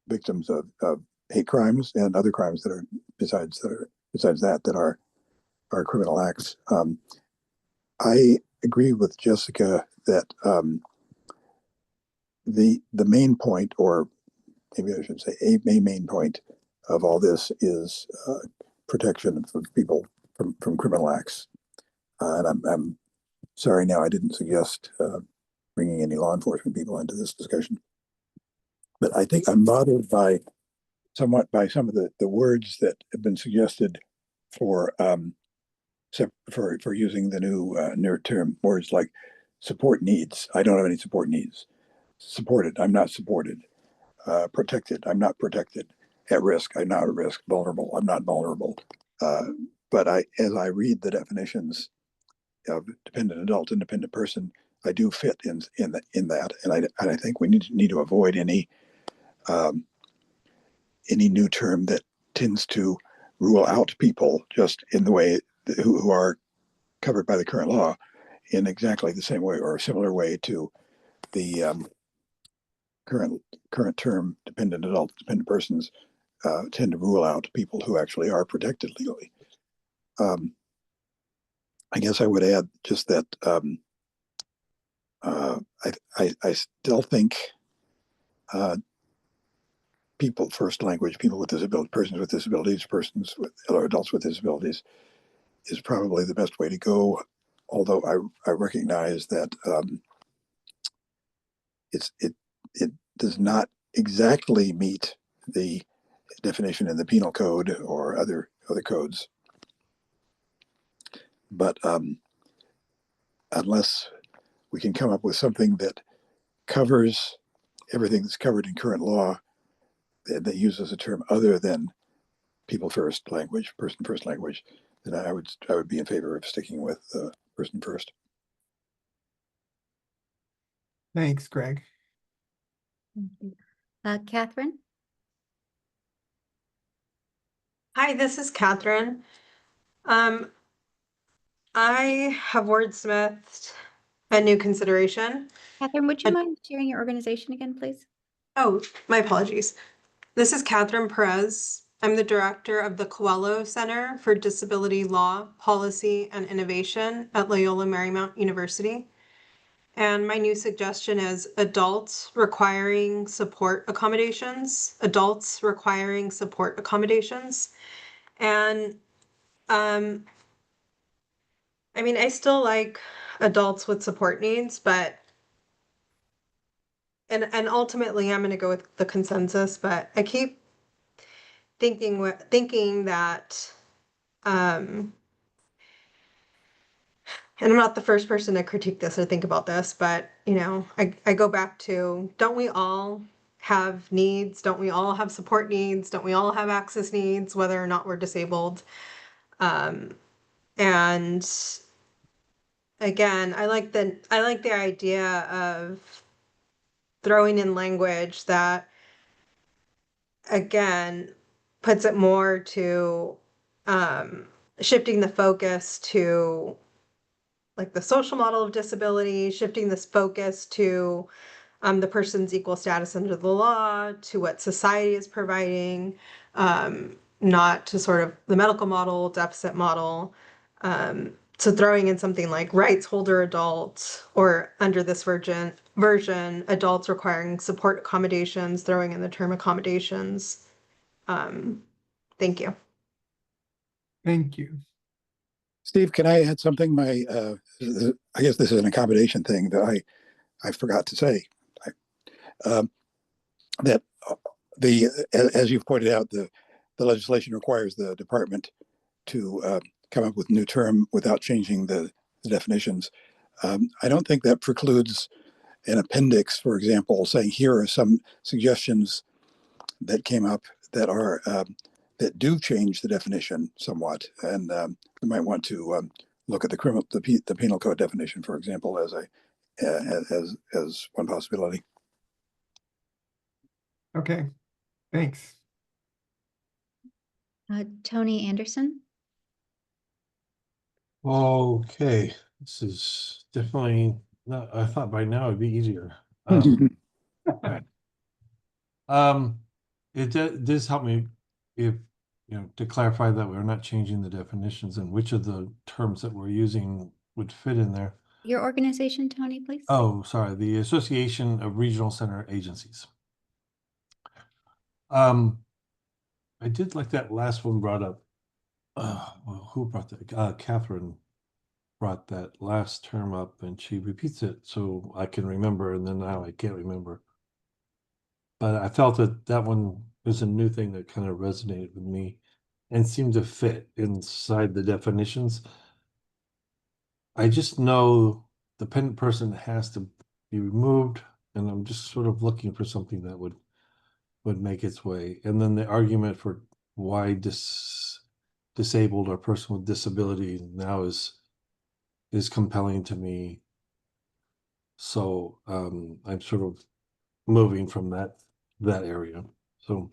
G: victims of hate crimes and other crimes that are besides that are criminal acts. I agree with Jessica that the main point, or maybe I should say a main point of all this is protection of people from criminal acts. And I'm sorry now I didn't suggest bringing any law enforcement people into this discussion. But I think I'm bothered somewhat by some of the words that have been suggested for using the new term, words like support needs. I don't have any support needs. Supported, I'm not supported. Protected, I'm not protected. At risk, I'm not at risk. Vulnerable, I'm not vulnerable. But as I read the definitions of dependent adult, independent person, I do fit in that, and I think we need to avoid any new term that tends to rule out people just in the way who are covered by the current law in exactly the same way or a similar way to the current term dependent adult, dependent persons tend to rule out people who actually are protected legally. I guess I would add just that I still think people first language, people with disabilities, persons with disabilities, persons with other adults with disabilities is probably the best way to go. Although I recognize that it does not exactly meet the definition in the penal code or other codes. But unless we can come up with something that covers everything that's covered in current law, that uses a term other than people first language, person first language, then I would be in favor of sticking with person first.
A: Thanks, Greg.
D: Thank you. Catherine?
L: Hi, this is Catherine. I have wordsmithed a new consideration.
D: Catherine, would you mind sharing your organization again, please?
L: Oh, my apologies. This is Catherine Perez. I'm the director of the Coelho Center for Disability Law, Policy, and Innovation at Loyola Marymount University. And my new suggestion is adults requiring support accommodations. Adults requiring support accommodations. And I mean, I still like adults with support needs, but and ultimately I'm going to go with the consensus, but I keep thinking that and I'm not the first person to critique this or think about this, but you know, I go back to, don't we all have needs? Don't we all have support needs? Don't we all have access needs, whether or not we're disabled? And again, I like the idea of throwing in language that again puts it more to shifting the focus to like the social model of disability, shifting this focus to the person's equal status under the law, to what society is providing, not to sort of the medical model, deficit model. So throwing in something like rights holder adult, or under this version, adults requiring support accommodations, throwing in the term accommodations. Thank you.
A: Thank you.
G: Steve, can I add something? I guess this is an accommodation thing that I forgot to say. That as you've pointed out, the legislation requires the department to come up with a new term without changing the definitions. I don't think that precludes an appendix, for example, saying here are some suggestions that came up that are that do change the definition somewhat, and we might want to look at the penal code definition, for example, as one possibility.
A: Okay, thanks.
D: Tony Anderson?
M: Okay, this is definitely not, I thought by now it'd be easier. It does help me if, you know, to clarify that we're not changing the definitions and which of the terms that we're using would fit in there.
D: Your organization, Tony, please?
M: Oh, sorry, the Association of Regional Center Agencies. I did like that last one brought up. Well, who brought that? Catherine brought that last term up, and she repeats it so I can remember, and then now I can't remember. But I felt that one was a new thing that kind of resonated with me and seemed to fit inside the definitions. I just know the dependent person has to be removed, and I'm just sort of looking for something that would make its way. And then the argument for why disabled or person with disability now is compelling to me. So I'm sort of moving from that area. So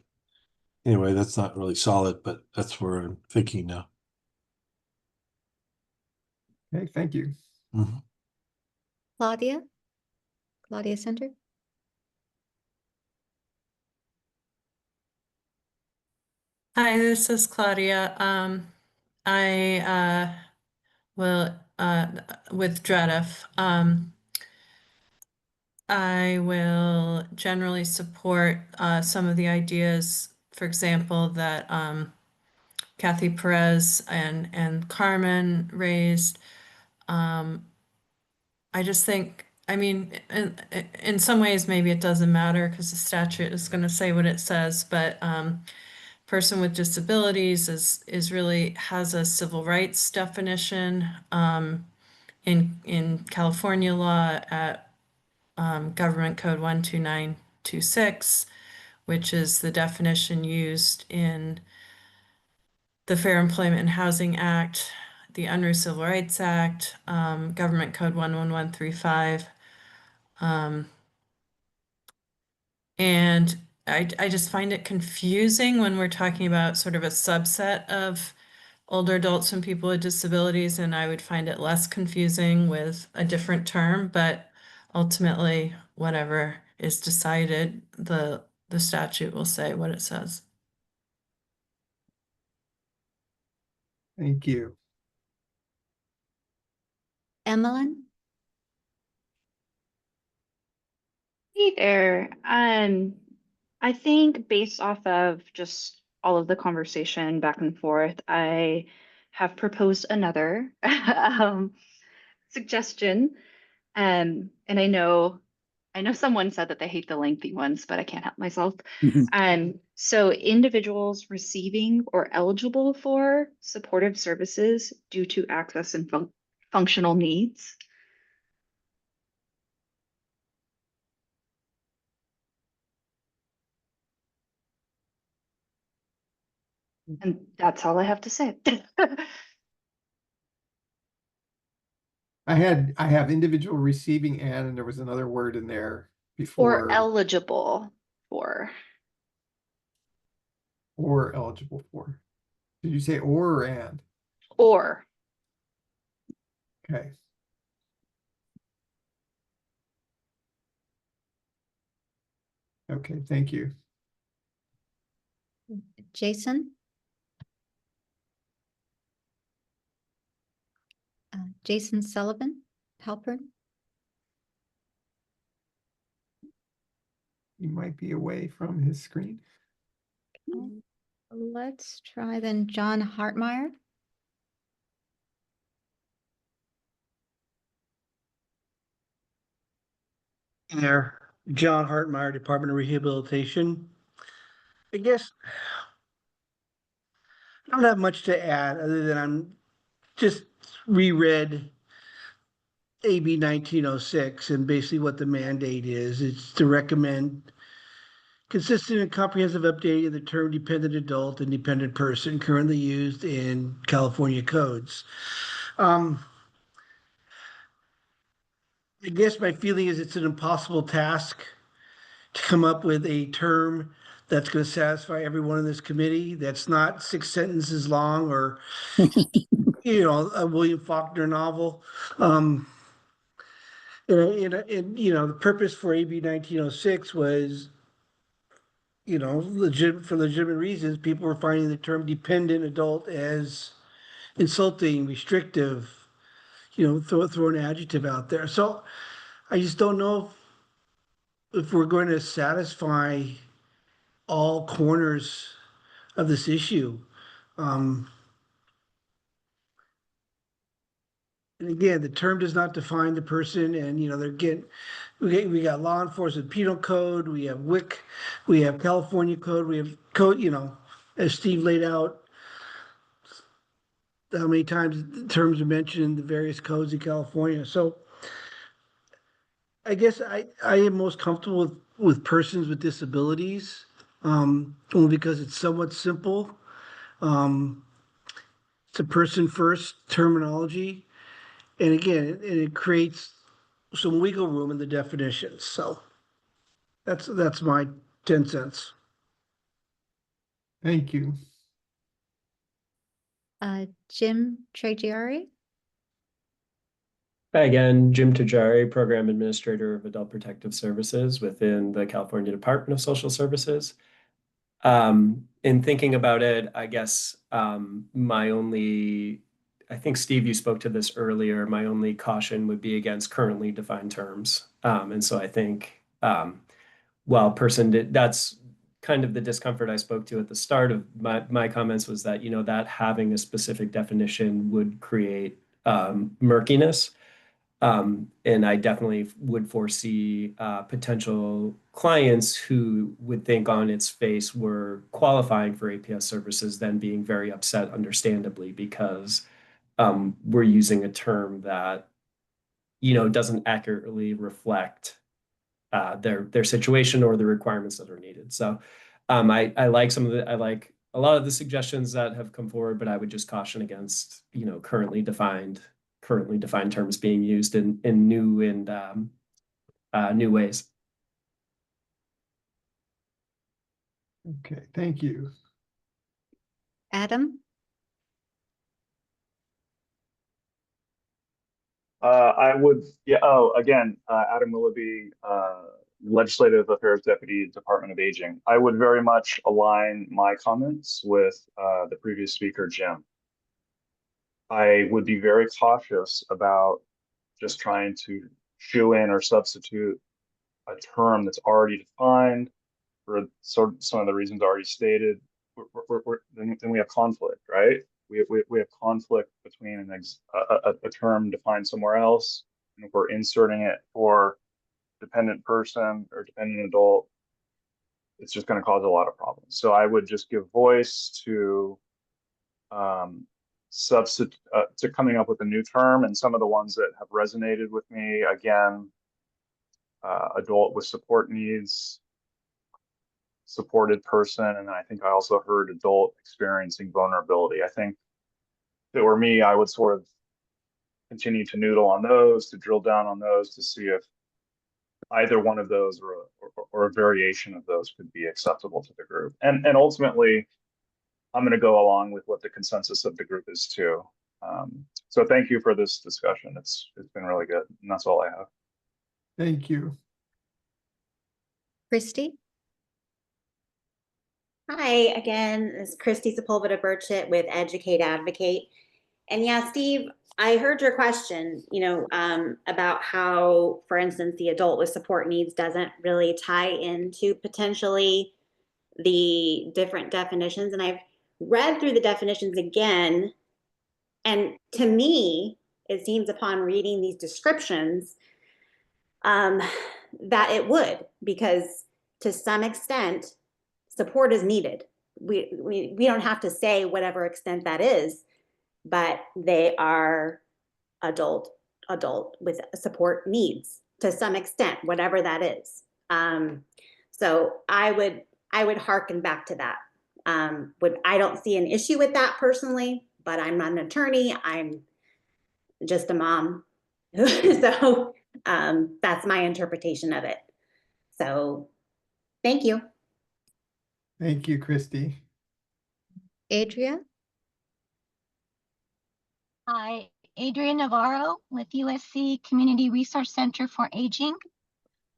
M: anyway, that's not really solid, but that's where I'm thinking now.
A: Okay, thank you.
M: Mm-hmm.
D: Claudia Center?
O: Hi, this is Claudia. I will with DREDF. I will generally support some of the ideas, for example, that Kathy Perez and Carmen raised. I just think, I mean, in some ways, maybe it doesn't matter because the statute is going to say what it says, but person with disabilities is really has a civil rights definition in California law at Government Code 12926, which is the definition used in the Fair Employment and Housing Act, the Unruh Civil Rights Act, Government Code 11135. And I just find it confusing when we're talking about sort of a subset of older adults and people with disabilities, and I would find it less confusing with a different term, but ultimately, whatever is decided, the statute will say what it says.
A: Thank you.
D: Emmeline?
N: Hey there. I think based off of just all of the conversation back and forth, I have proposed another suggestion. And I know someone said that they hate the lengthy ones, but I can't help myself. So individuals receiving or eligible for supportive services due to access and functional needs. And that's all I have to say.
A: I have individual receiving and there was another word in there before.
N: Or eligible for.
A: Or eligible for. Did you say or and?
N: Or.
A: Okay. Okay, thank you.
D: Jason? Jason Sullivan, Halpern?
A: He might be away from his screen.
D: Let's try then John Hartmeyer.
S: Hey there, John Hartmeyer, Department of Rehabilitation. I guess I don't have much to add other than I'm just reread AB 1906 and basically what the mandate is. It's to recommend consistent and comprehensive updating of the term dependent adult and dependent person currently used in California codes. I guess my feeling is it's an impossible task to come up with a term that's going to satisfy everyone in this committee. That's not 6 sentences long or, a William Faulkner novel. The purpose for AB 1906 was, for legitimate reasons, people were finding the term dependent adult as insulting, restrictive, throw an adjective out there. So I just don't know if we're going to satisfy all corners of this issue. And again, the term does not define the person, and we got law enforcement penal code, we have WIC, we have California code, we have code, as Steve laid out, how many times terms are mentioned in the various codes in California. So I guess I am most comfortable with persons with disabilities, only because it's somewhat simple. It's a person first terminology. And again, it creates some wiggle room in the definitions. So that's my 10 cents.
A: Thank you.
D: Jim Tragiari?
U: Hi again, Jim Tajari, Program Administrator of Adult Protective Services within the California Department of Social Services. In thinking about it, I guess I think Steve, you spoke to this earlier, my only caution would be against currently defined terms. And so I think, that's kind of the discomfort I spoke to at the start of my comments was that, that having a specific definition would create murkiness. And I definitely would foresee potential clients who would think on its face we're qualifying for APS services, then being very upset, understandably, because we're using a term that, you know, doesn't accurately reflect their situation or the requirements that are needed. So I like I like a lot of the suggestions that have come forward, but I would just caution against, you know, currently defined terms being used in new and new ways.
A: Okay, thank you.
D: Adam?
V: I would, yeah, oh, again, Adam Willoughby, Legislative Affairs Deputy, Department of Aging. I would very much align my comments with the previous speaker, Jim. I would be very cautious about just trying to shoe in or substitute a term that's already defined for some of the reasons already stated. Then we have conflict, right? We have conflict between a term defined somewhere else, and if we're inserting it for dependent person or dependent adult, it's just going to cause a lot of problems. So I would just give voice to to coming up with a new term, and some of the ones that have resonated with me, again, adult with support needs, supported person, and I think I also heard adult experiencing vulnerability. I think if it were me, I would sort of continue to noodle on those, to drill down on those, to see if either one of those or a variation of those could be acceptable to the group. And ultimately, I'm going to go along with what the consensus of the group is too. So thank you for this discussion. It's been really good, and that's all I have.
A: Thank you.
D: Christy?
W: Hi, again, this is Christy Sepulveda Burchett with Educate Advocate. And yeah, Steve, I heard your question, you know, about how, for instance, the adult with support needs doesn't really tie into potentially the different definitions. And I've read through the definitions again, and to me, it seems upon reading these descriptions that it would, because to some extent, support is needed. We don't have to say whatever extent that is, but they are adult with support needs to some extent, whatever that is. So I would hearken back to that. I don't see an issue with that personally, but I'm not an attorney. I'm just a mom. So that's my interpretation of it. So thank you.
A: Thank you, Christy.
D: Adria?
P: Hi, Adrian Navarro with USC Community Resource Center for Aging.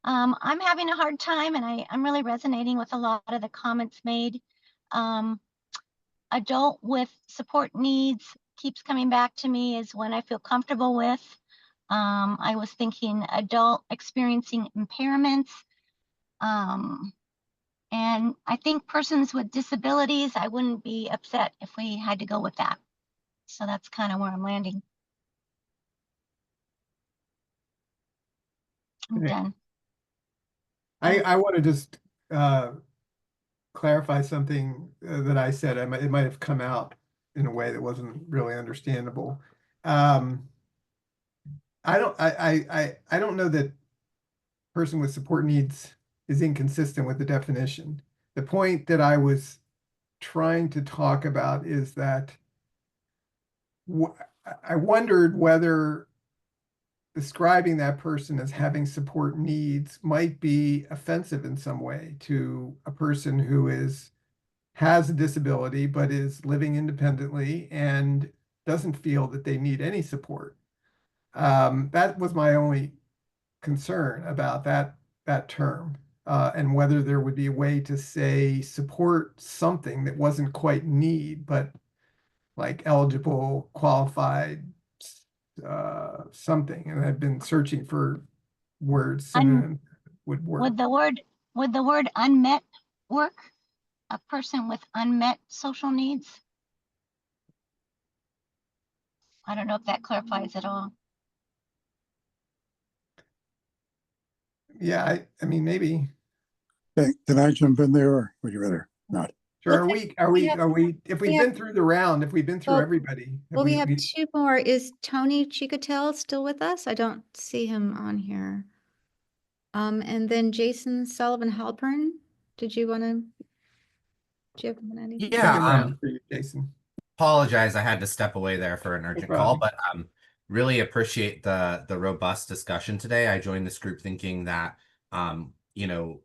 P: I'm having a hard time, and I'm really resonating with a lot of the comments made. Adult with support needs keeps coming back to me is one I feel comfortable with. I was thinking adult experiencing impairments. And I think persons with disabilities, I wouldn't be upset if we had to go with that. So that's kind of where I'm landing. I'm done.
A: I want to just clarify something that I said. It might have come out in a way that wasn't really understandable. I don't know that person with support needs is inconsistent with the definition. The point that I was trying to talk about is that I wondered whether describing that person as having support needs might be offensive in some way to a person who has a disability but is living independently and doesn't feel that they need any support. That was my only concern about that term, and whether there would be a way to say support something that wasn't quite need, but like eligible, qualified, something. And I've been searching for words synonyms would work.
P: Would the word unmet work? A person with unmet social needs? I don't know if that clarifies at all.
A: Yeah, I mean, maybe.
G: Okay, can I jump in there or would you rather not?
A: Sure.
D: Okay,
A: If
D: we
A: we've
D: have-
A: been through the round, if we've been through
D: Well,
A: everybody. if
D: Well, we have two more. Is Tony Chicotel still with us? I don't see him on here. And then Jason Sullivan Halpern. Did you want to? Do you have anything?
A: Second
Q: Yeah,
A: round for you, Jason.
Q: apologize. I had to step away there for an urgent call,
A: problem.
Q: but really appreciate the robust discussion today. I joined this group thinking that you know,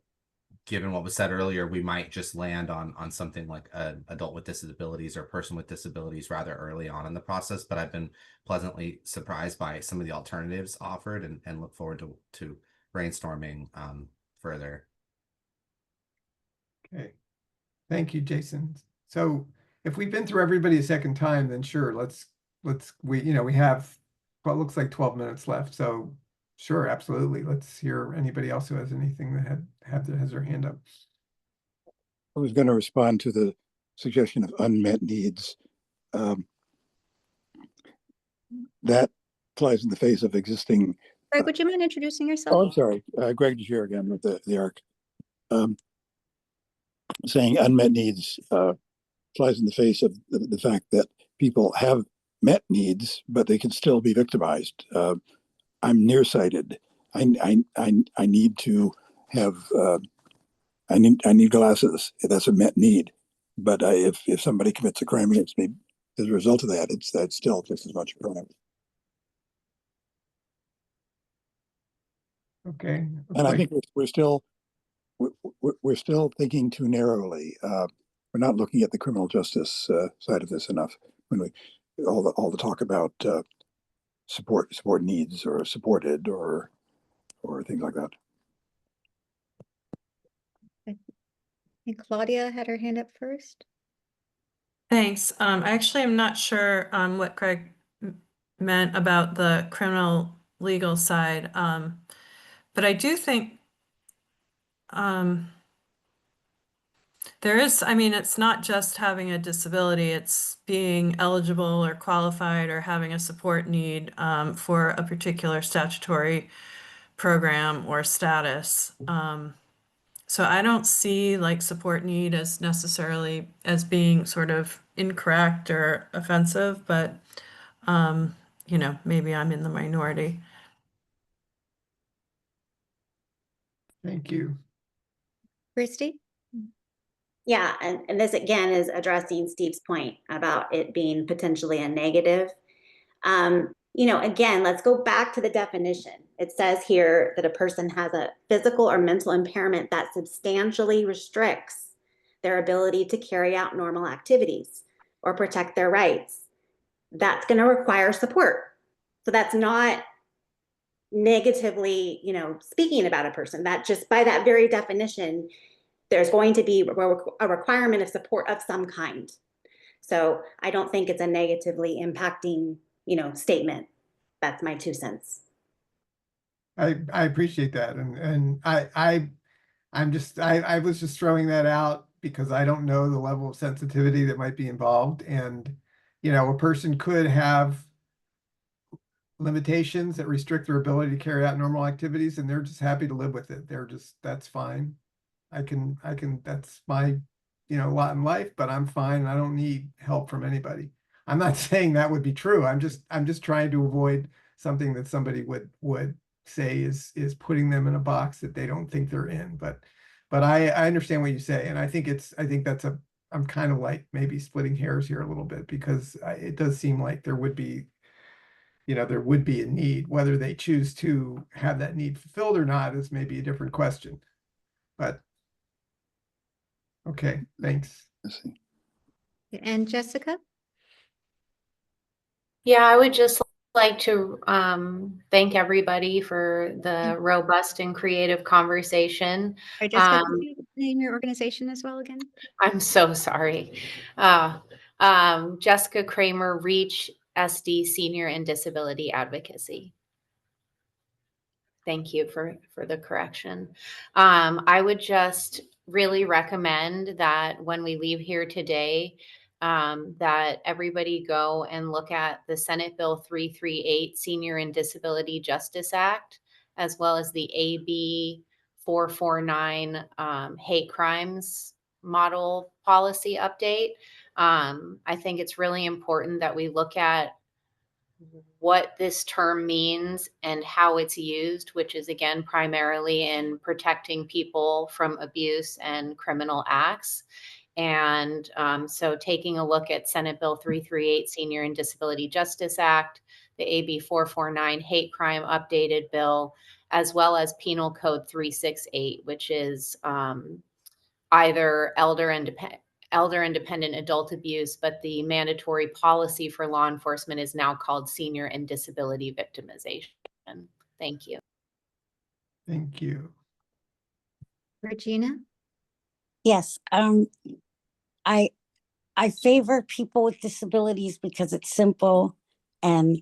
Q: given what was said earlier, we might just land on something like an adult with disabilities or person with disabilities rather early on in the process. But I've been pleasantly surprised by some of the alternatives offered and look forward to brainstorming further.
A: Okay. Thank you, Jason. So if we've been through everybody a second time, then sure, we have what looks like 12 minutes left. So sure, absolutely. Let's hear anybody else who has anything that has their hand up.
G: I was going to respond to the suggestion of unmet needs. That flies in the face of existing.
D: Greg, would you mind introducing yourself?
G: Oh, I'm sorry. Greg DeGier again with the ARC. Saying unmet needs flies in the face of the fact that people have met needs, but they can still be victimized. I'm nearsighted. I need to have. I need glasses. That's a met need. But if somebody commits a crime against me as a result of that, that's still just as much a crime.
A: Okay.
G: And I think we're still thinking too narrowly. We're not looking at the criminal justice side of this enough. When we all the talk about support needs or supported or things like that.
D: I think Claudia had her hand up first.
O: Thanks. I actually am not sure what Craig meant about the criminal legal side, but I do think there is, I mean, it's not just having a disability, it's being eligible or qualified or having a support need for a particular statutory program or status. So I don't see like support need as necessarily as being sort of incorrect or offensive, but you know, maybe I'm in the minority.
A: Thank you.
D: Christy?
W: Yeah, and this again is addressing Steve's point about it being potentially a negative. Again, let's go back to the definition. It says here that a person has a physical or mental impairment that substantially restricts their ability to carry out normal activities or protect their rights. That's going to require support. So that's not negatively, speaking about a person. That just by that very definition, there's going to be a requirement of support of some kind. So I don't think it's a negatively impacting, statement. That's my 2 cents.
A: I appreciate that. And I was just throwing that out because I don't know the level of sensitivity that might be involved. And, a person could have limitations that restrict their ability to carry out normal activities and they're just happy to live with it. That's fine. That's my, lot in life, but I'm fine. And I don't need help from anybody. I'm not saying that would be true. I'm just trying to avoid something that somebody would say is putting them in a box that they don't think they're in. But I understand what you say. And I think I'm kind of like maybe splitting hairs here a little bit because it does seem like there would be a need. Whether they choose to have that need fulfilled or not is maybe a different question. But okay, thanks.
D: And Jessica?
B: Yeah, I would just like to thank everybody for the robust and creative conversation.
D: Or Jessica, could you name your organization as well again?
B: I'm so sorry. Jessica Kramer, Reach SD Senior and Disability Advocacy. Thank you for the correction. I would just really recommend that when we leave here today, that everybody go and look at the Senate Bill 338 Senior and Disability Justice Act, as well as the AB 449 hate crimes model policy update. I think it's really important that we look at what this term means and how it's used, which is again primarily in protecting people from abuse and criminal acts. And so taking a look at Senate Bill 338, Senior and Disability Justice Act, the AB 449 hate crime updated bill, as well as Penal Code 368, which is either elder and dependent adult abuse, but the mandatory policy for law enforcement is now called senior and disability victimization. Thank you.
A: Thank you.
D: Regina?
E: Yes, I favor people with disabilities because it's simple and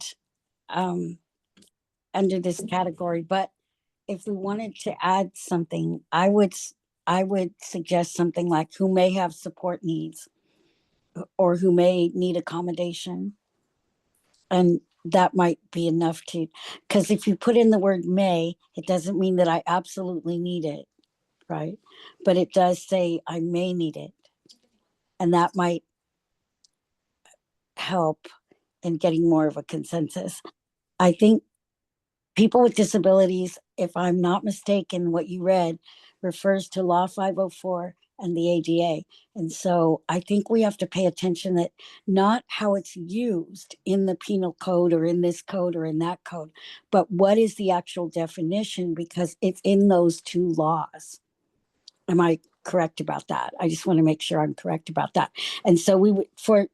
E: under this category. But if we wanted to add something, I would suggest something like who may have support needs or who may need accommodation. And that might be enough to, because if you put in the word may, it doesn't mean that I absolutely need it, right? But it does say I may need it. And that might help in getting more of a consensus. I think people with disabilities, if I'm not mistaken, what you read refers to Law 504 and the ADA. And so I think we have to pay attention that not how it's used in the penal code or in this code or in that code, but what is the actual definition, because it's in those two laws. Am I correct about that? I just want to make sure I'm correct about that. And so we would, for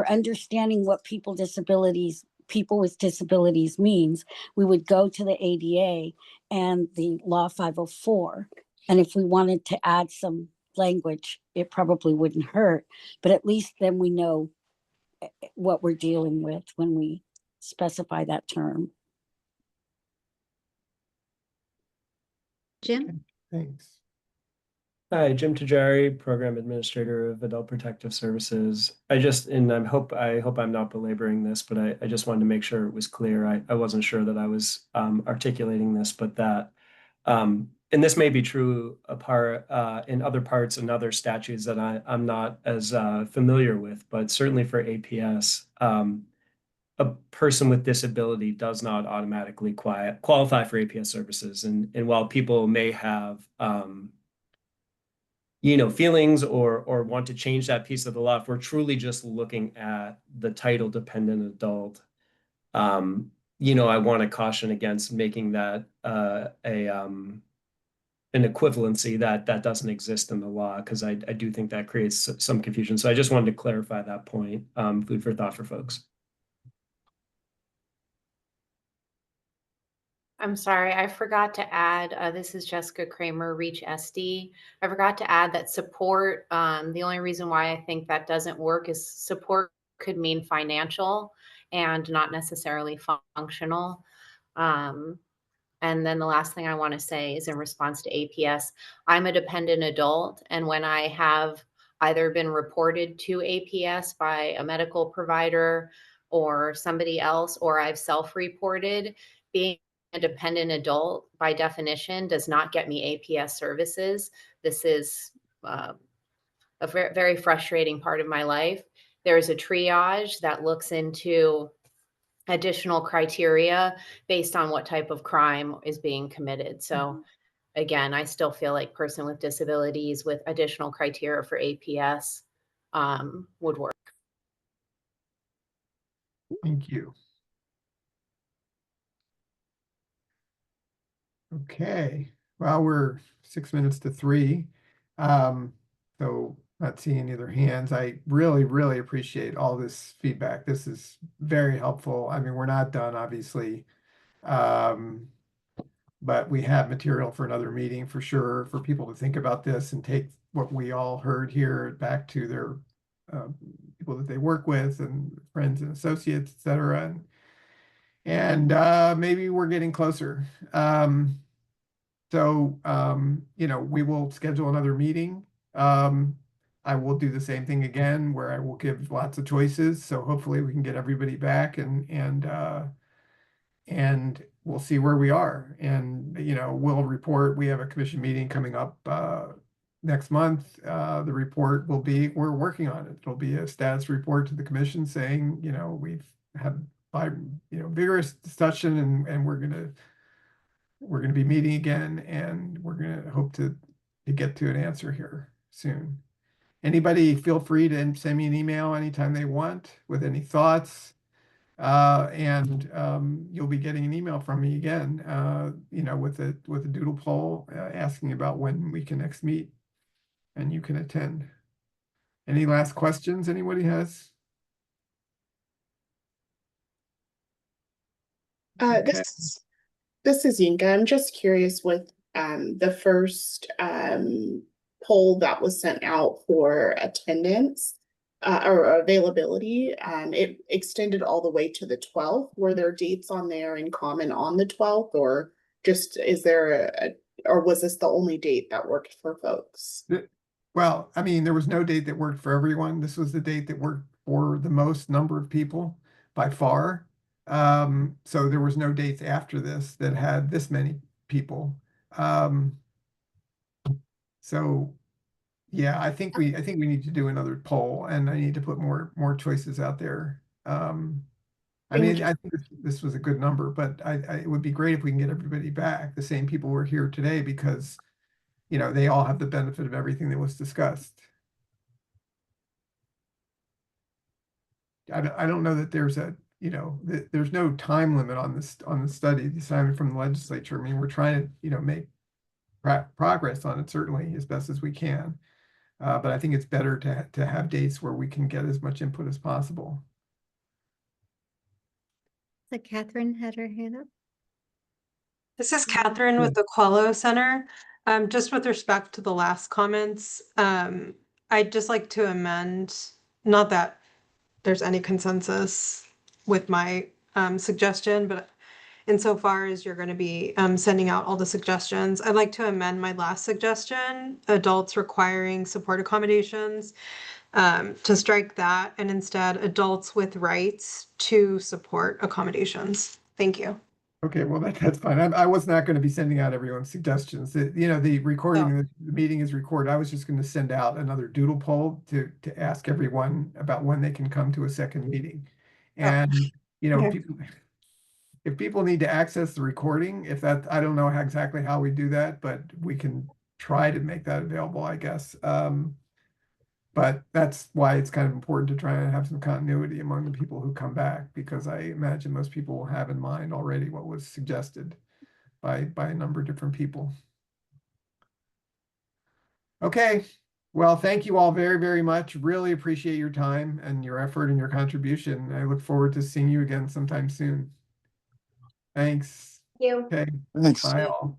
E: understanding what people with disabilities means, we would go to the ADA and the Law 504. And if we wanted to add some language, it probably wouldn't hurt, but at least then we know what we're dealing with when we specify that term.
D: Jim?
A: Thanks.
U: Hi, Jim Tajari, Program Administrator of Adult Protective Services. I hope I'm not belaboring this, but I just wanted to make sure it was clear. I wasn't sure that I was articulating this, but that, and this may be true in other parts and other statutes that I'm not as familiar with, but certainly for APS, a person with disability does not automatically qualify for APS services. And while people may have feelings or want to change that piece of the law, if we're truly just looking at the title dependent adult, I want to caution against making that an equivalency that doesn't exist in the law, because I do think that creates some confusion. So I just wanted to clarify that point. Food for thought for folks.
B: I'm sorry, I forgot to add, this is Jessica Kramer, Reach SD. I forgot to add that support, the only reason why I think that doesn't work is support could mean financial and not necessarily functional. And then the last thing I want to say is in response to APS, I'm a dependent adult, and when I have either been reported to APS by a medical provider or somebody else, or I've self-reported, being a dependent adult by definition does not get me APS services. This is a very, very frustrating part of my life. There is a triage that looks into additional criteria based on what type of crime is being committed. So again, I still feel like person with disabilities with additional criteria for APS would work.
A: Thank you. Okay, well, we're 6 minutes to 3. So not seeing any other hands. I really, really appreciate all this feedback. This is very helpful. I mean, we're not done, obviously. But we have material for another meeting for sure, for people to think about this and take what we all heard here back to their people that they work with and friends and associates, et cetera. And maybe we're getting closer. We will schedule another meeting. I will do the same thing again, where I will give lots of choices. So hopefully we can get everybody back and and we'll see where we are. And, you know, we'll report, we have a commission meeting coming up next month. The report will be, we're working on it. It'll be a status report to the commission saying, you know, we've had vigorous discussion and we're gonna be meeting again, and we're gonna hope to get to an answer here soon. Anybody feel free to send me an email anytime they want with any thoughts. You'll be getting an email from me again, you know, with a doodle poll asking about when we can next meet and you can attend. Any last questions anybody has?
J: This is Yinka. I'm just curious with the first poll that was sent out for attendance or availability. It extended all the way to the 12th. Were there dates on there in common on the 12th, or just or was this the only date that worked for folks?
A: Well, I mean, there was no date that worked for everyone. This was the date that worked for the most number of people by far. So there was no dates after this that had this many people. So yeah, I think we need to do another poll, and I need to put more choices out there. I mean, I think this was a good number, but it would be great if we can get everybody back, the same people who are here today, because, you know, they all have the benefit of everything that was discussed. I don't know that there's there's no time limit on the study, the assignment from the legislature. I mean, we're trying to, you know, make progress on it, certainly as best as we can. But I think it's better to have dates where we can get as much input as possible.
D: So Catherine had her hand up.
L: This is Catherine with the Quello Center. Just with respect to the last comments, I'd just like to amend, not that there's any consensus with my suggestion, but insofar as you're going to be sending out all the suggestions, I'd like to amend my last suggestion, adults requiring support accommodations, to strike that, and instead adults with rights to support accommodations. Thank you.
A: Okay, well, that's fine. I was not going to be sending out everyone's suggestions. You know, the recording of the meeting is recorded. I was just going to send out another doodle poll to ask everyone about when they can come to a second meeting. And, you know, if people need to access the recording, I don't know exactly how we do that, but we can try to make that available, I guess. But that's why it's kind of important to try and have some continuity among the people who come back, because I imagine most people will have in mind already what was suggested by a number of different people. Okay, well, thank you all very, very much. Really appreciate your time and your effort and your contribution. I look forward to seeing you again sometime soon. Thanks.
W: Thank you.
A: Okay.
G: Thanks.
A: Bye all.